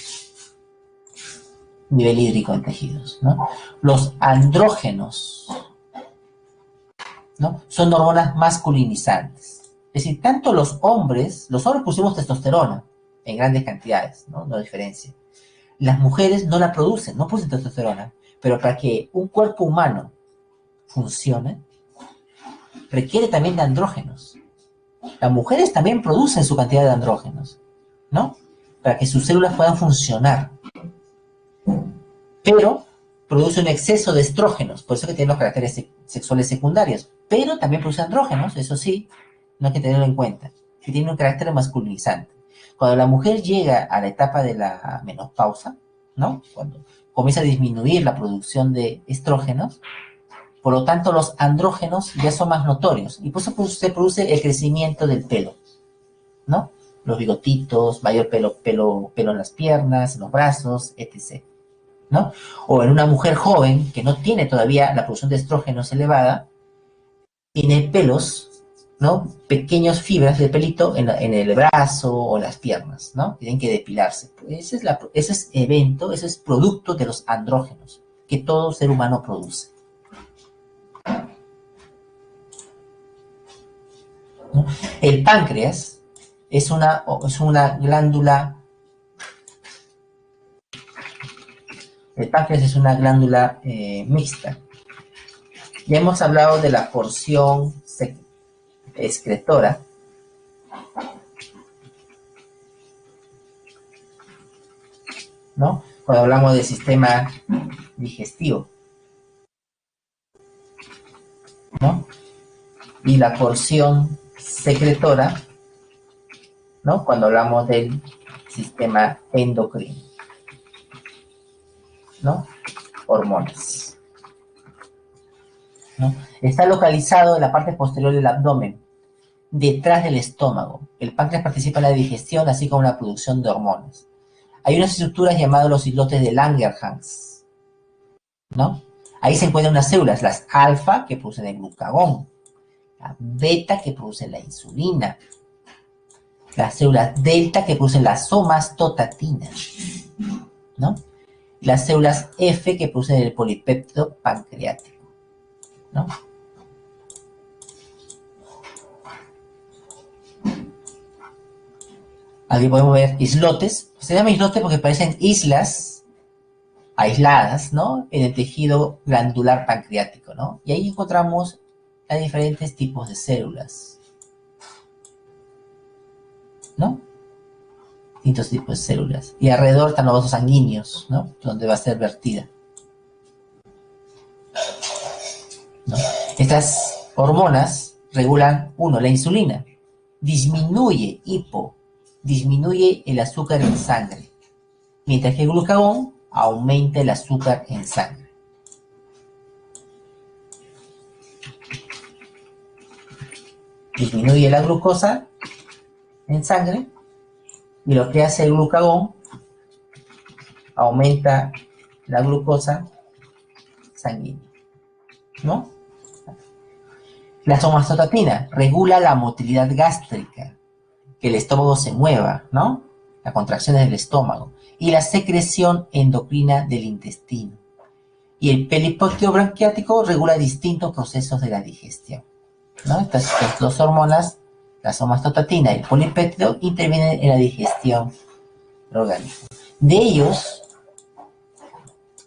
Nivel hídrico en tejidos, ¿no? Los andrógenos, ¿no? Son hormonas masculinizantes. Es decir, tanto los hombres pusimos testosterona en grandes cantidades, ¿no? No diferencia. Las mujeres no la producen, no producen testosterona, pero para que un cuerpo humano funcione, requiere también de andrógenos. Las mujeres también producen su cantidad de andrógenos, ¿no? Para que sus células puedan funcionar. Pero produce un exceso de estrógenos, por eso que tiene los caracteres sexuales secundarios. Pero también produce andrógenos, eso sí, no hay que tenerlo en cuenta, que tiene un carácter masculinizante. Cuando la mujer llega a la etapa de la menopausa, ¿no? Cuando comienza a disminuir la producción de estrógenos, por lo tanto los andrógenos ya son más notorios y por eso se produce el crecimiento del pelo, ¿no? Los bigotitos, mayor pelo en las piernas, en los brazos, etc., ¿no? O en una mujer joven que no tiene todavía la producción de estrógenos elevada, tiene pelos, ¿no? Pequeñas fibras de pelito en el brazo o en las piernas, ¿no? Tienen que depilarse. Ese es evento, ese es producto de los andrógenos que todo ser humano produce, ¿no? El páncreas es una glándula. El páncreas es una glándula mixta. Ya hemos hablado de la porción excretora, ¿no? Cuando hablamos del sistema digestivo, ¿no? Y la porción secretora, ¿no? Cuando hablamos del sistema endocrino, ¿no? Hormonas, ¿no? Está localizado en la parte posterior del abdomen, detrás del estómago. El páncreas participa en la digestión, así como en la producción de hormonas. Hay unas estructuras llamadas los islotes de Langerhans, ¿no? Ahí se encuentran unas células, las alfa, que producen el glucagón, la beta, que producen la insulina, las células delta, que producen la somatostatina, ¿no? Las células F, que producen el polipéptido pancreático, ¿no? Aquí podemos ver islotes. Se llama islotes porque parecen islas aisladas, ¿no? En el tejido glandular pancreático, ¿no? Y ahí encontramos a diferentes tipos de células, ¿no? Distintos tipos de células. Y alrededor están los vasos sanguíneos, ¿no? Donde va a ser vertida, ¿no? Estas hormonas regulan, uno, la insulina. Disminuye disminuye el azúcar en sangre, mientras que el glucagón aumenta el azúcar en sangre. Disminuye la glucosa en sangre y lo que hace el glucagón aumenta la glucosa sanguínea, ¿no? La somatostatina regula la motilidad gástrica, que el estómago se mueva, ¿no? Las contracciones del estómago y la secreción endocrina del intestino. Y el pelipócteo bronquiático regula distintos procesos de la digestión, ¿no? Estas dos hormonas, la somatostatina y el polipéptido, intervienen en la digestión del organismo. De ellos,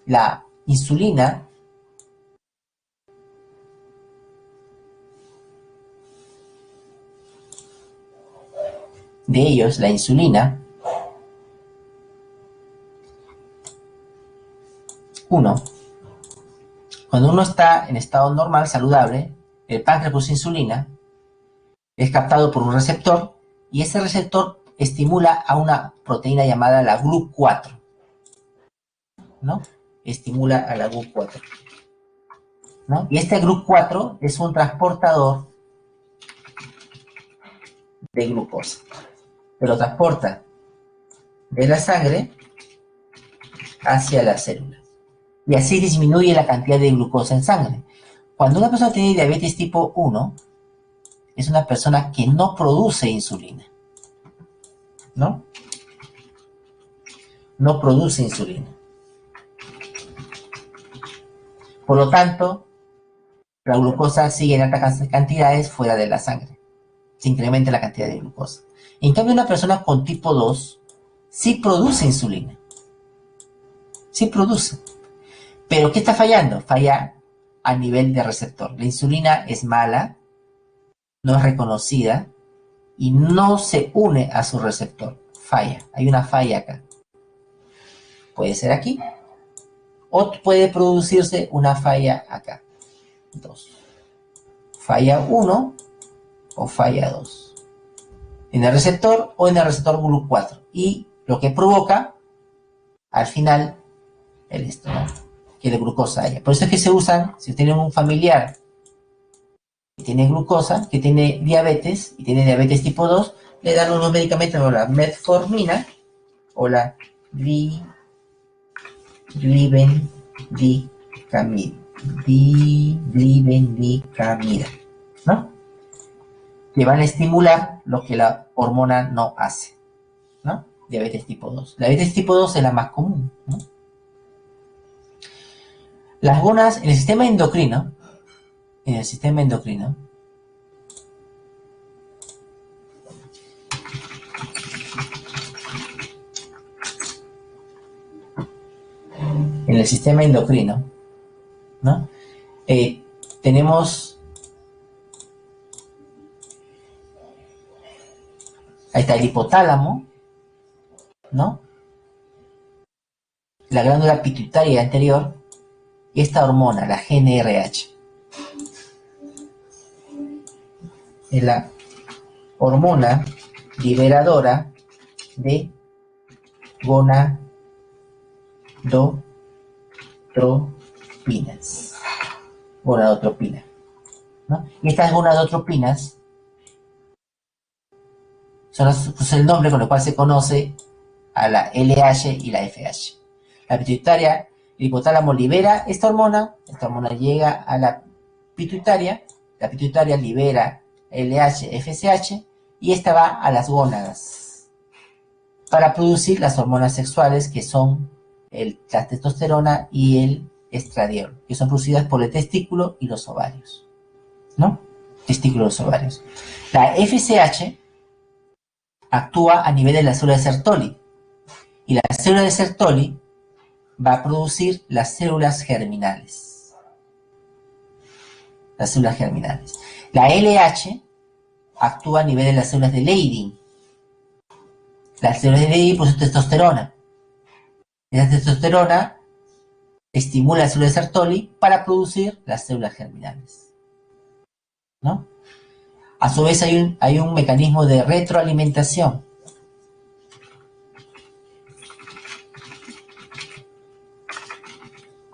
la insulina cuando uno está en estado normal, saludable, el páncreas produce insulina, es captado por un receptor, y ese receptor estimula a una proteína llamada la GLUT4, ¿no? Estimula a la GLUT4, ¿no? Y este GLUT4 es un transportador de glucosa, que lo transporta de la sangre hacia la célula. Y así disminuye la cantidad de glucosa en sangre. Cuando una persona tiene diabetes tipo 1, es una persona que no produce insulina, ¿no? No produce insulina. Por lo tanto, la glucosa sigue en altas cantidades fuera de la sangre. Se incrementa la cantidad de glucosa. En cambio, una persona con tipo 2 sí produce insulina. Sí produce. Pero ¿qué está fallando? Falla a nivel de receptor. La insulina es mala, no es reconocida y no se une a su receptor. Falla. Hay una falla acá. Puede ser aquí o puede producirse una falla acá. 2. Falla 1 o falla 2. En el receptor o en el receptor GLUT4. Y lo que provoca, al final, esto, ¿no? Que la glucosa haya. Por eso es que se usan, si tienen un familiar que tiene glucosa, que tiene diabetes, y tiene diabetes tipo 2, le dan unos medicamentos, o la metformina, o la glibenclamida, ¿no? Que van a estimular lo que la hormona no hace, ¿no? Diabetes tipo 2. La diabetes tipo 2 es la más común, ¿no? Las gonas en el sistema endocrino, en el sistema endocrino, ¿no? Tenemos, ahí está el hipotálamo, ¿no? La glándula pituitaria anterior y esta hormona, la GnRH. Es la hormona liberadora de gonadotropina, ¿no? Y estas gonadotropinas es el nombre con el cual se conoce a la LH y la FH. La pituitaria, el hipotálamo libera esta hormona llega a la pituitaria libera LH, FSH, y esta va a las gónadas para producir las hormonas sexuales que son la testosterona y el estradiol, que son producidas por el testículo y los ovarios, ¿no? Testículo y los ovarios. La FSH actúa a nivel de la célula de Sertoli, y la célula de Sertoli va a producir las células germinales. Las células germinales. La LH actúa a nivel de las células de Leydig. Las células de Leydig producen testosterona. Esa testosterona estimula la célula de Sertoli para producir las células germinales, ¿no? A su vez hay un mecanismo de retroalimentación.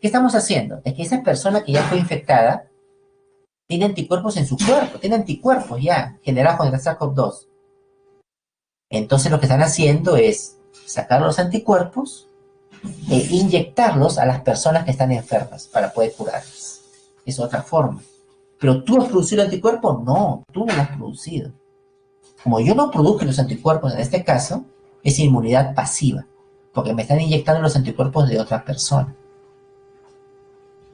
¿Qué estamos haciendo? Es que esa persona que ya fue infectada tiene anticuerpos en su cuerpo, tiene anticuerpos ya generados contra SARS-CoV-2. Entonces lo que están haciendo es sacar los anticuerpos e inyectarlos a las personas que están enfermas para poder curarlas. Es otra forma. ¿Pero tú has producido el anticuerpo? No, tú no lo has producido. Como yo no produzco los anticuerpos en este caso, es inmunidad pasiva, porque me están inyectando los anticuerpos de otra persona,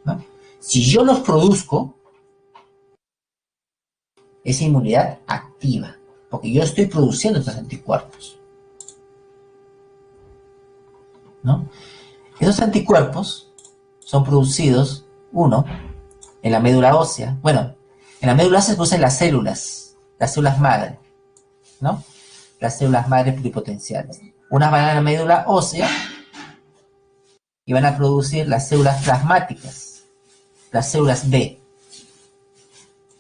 ¿no? Si yo los produzco, es inmunidad activa, porque yo estoy produciendo estos anticuerpos, ¿no? Esos anticuerpos son producidos, uno, en la médula ósea. Bueno, en la médula ósea se producen las células madre, ¿no? Las células madre pluripotenciales. Unas van a la médula ósea y van a producir las células plasmáticas, las células B.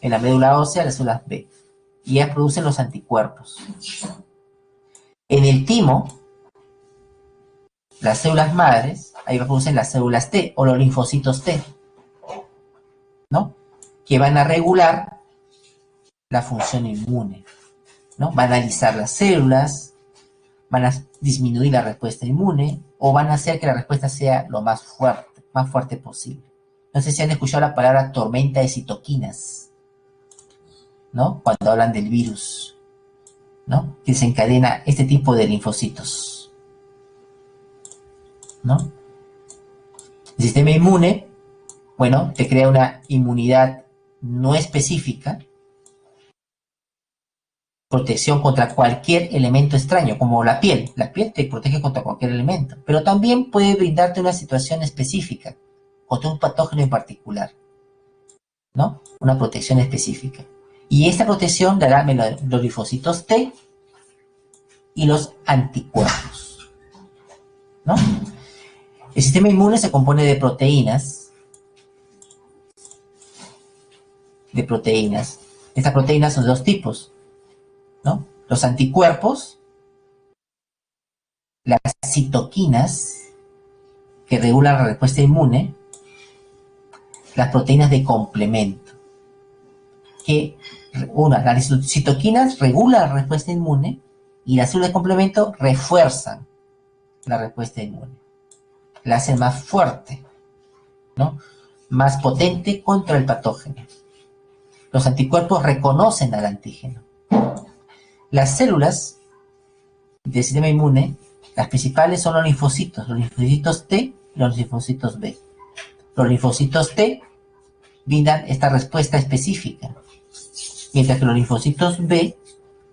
En la médula ósea, las células B. Y ellas producen los anticuerpos. En el timo, las células madres, ahí producen las células T o los linfocitos T, ¿no? Que van a regular la función inmune, ¿no? Van a analizar las células, van a disminuir la respuesta inmune o van a hacer que la respuesta sea lo más fuerte posible. No sé si han escuchado la palabra tormenta de citoquinas, ¿no? Cuando hablan del virus, ¿no? Que desencadena este tipo de linfocitos, ¿no? El sistema inmune, bueno, te crea una inmunidad no específica, protección contra cualquier elemento extraño, como la piel. La piel te protege contra cualquier elemento, pero también puede brindarte una situación específica, contra un patógeno en particular, ¿no? Una protección específica. Y esta protección dará los linfocitos T y los anticuerpos, ¿no? El sistema inmune se compone de proteínas. Estas proteínas son de dos tipos, ¿no? Los anticuerpos, las citoquinas, que regulan la respuesta inmune, las proteínas de complemento, que las citoquinas regulan la respuesta inmune y las células de complemento refuerzan la respuesta inmune, la hacen más fuerte, ¿no? Más potente contra el patógeno. Los anticuerpos reconocen al antígeno. Las células del sistema inmune, las principales son los linfocitos T y los linfocitos B. Los linfocitos T brindan esta respuesta específica, mientras que los linfocitos B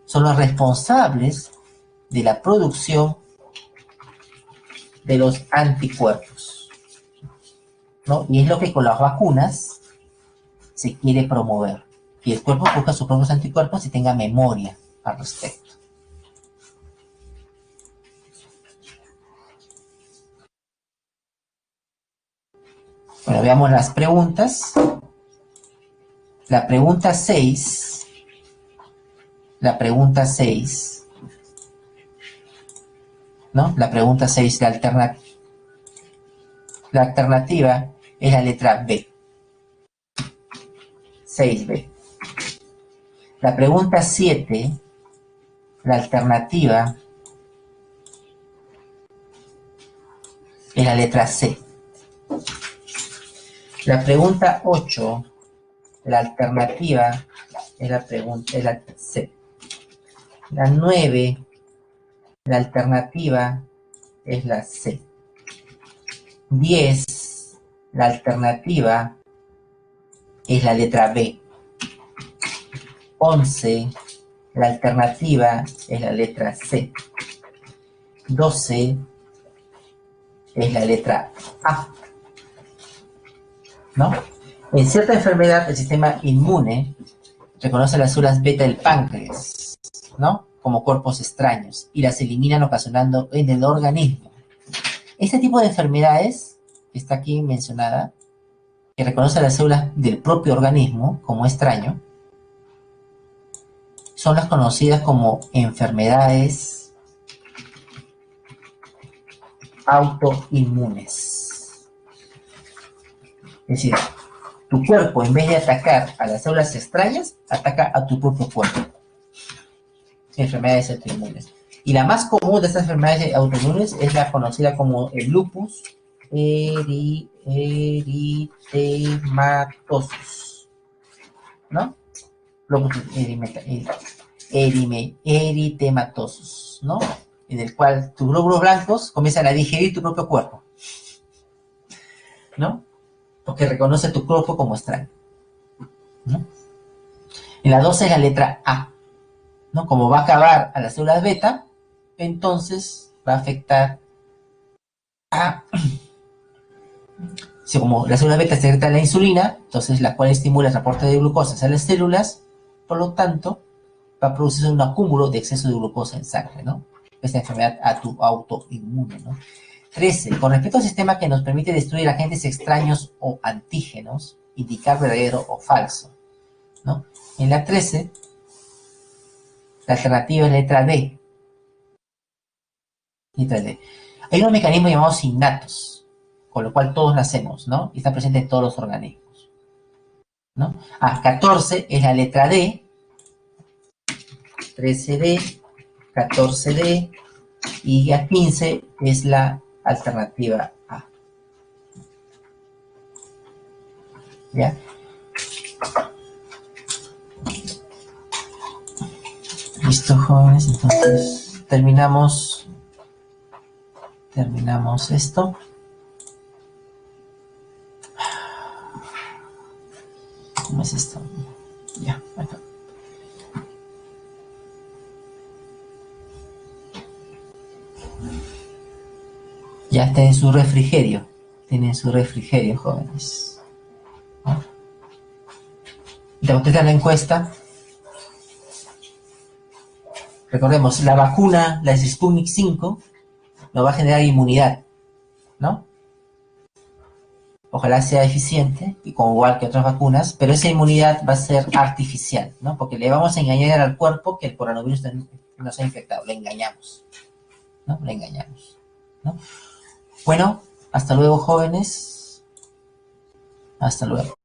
son los responsables de la producción de los anticuerpos, ¿no? Y es lo que con las vacunas se quiere promover, que el cuerpo busca sus propios anticuerpos y tenga memoria al respecto. Bueno, veamos las preguntas. La pregunta 6, ¿no? La pregunta 6, la alternativa es la letra B. 6B. La pregunta 7, la alternativa es la letra C. La pregunta 8, la alternativa es la C. La 9, la alternativa es la C. 10, la alternativa es la letra B. 11, la alternativa es la letra C. 12 es la letra A, ¿no? En cierta enfermedad, el sistema inmune reconoce las células beta del páncreas, ¿no? Como cuerpos extraños y las eliminan ocasionando en el organismo. Este tipo de enfermedades, que está aquí mencionada, que reconoce las células del propio organismo como extraño, son las conocidas como enfermedades autoinmunes. Es decir, tu cuerpo, en vez de atacar a las células extrañas, ataca a tu propio cuerpo. Enfermedades autoinmunes. Y la más común de estas enfermedades autoinmunes es la conocida como el lupus eritematosus, ¿no? Lupus eritematosus, ¿no? En el cual tus glóbulos blancos comienzan a digerir tu propio cuerpo, ¿no? Porque reconoce tu cuerpo como extraño, ¿no? En la 12 es la letra A, ¿no? Como va a acabar a las células beta, entonces va a afectar a... Si como las células beta secretan la insulina, entonces la cual estimula el transporte de glucosa a las células, por lo tanto, va a producirse un acúmulo de exceso de glucosa en sangre, ¿no? Esta enfermedad autoinmune, ¿no? 13. Con respecto al sistema que nos permite destruir agentes extraños o antígenos, indicar verdadero o falso, ¿no? En la 13, la alternativa es la letra D. Letra D. Hay unos mecanismos llamados innatos, con lo cual todos nacemos, ¿no? Y está presente en todos los organismos, ¿no? 14 es la letra D, 13D, 14D, y a 15 es la alternativa A. ¿Ya? Listo, jóvenes, entonces terminamos esto. ¿Cómo es esto? Ya, acá. Ya tienen su refrigerio. Tienen su refrigerio, jóvenes. ¿No? Te contestan la encuesta. Recordemos, la vacuna, la Sputnik 5, nos va a generar inmunidad, ¿no? Ojalá sea eficiente, y como igual que otras vacunas, pero esa inmunidad va a ser artificial, ¿no? Porque le vamos a engañar al cuerpo que el coronavirus nos ha infectado. Le engañamos, ¿no? Le engañamos, ¿no? Bueno, hasta luego, jóvenes. Hasta luego.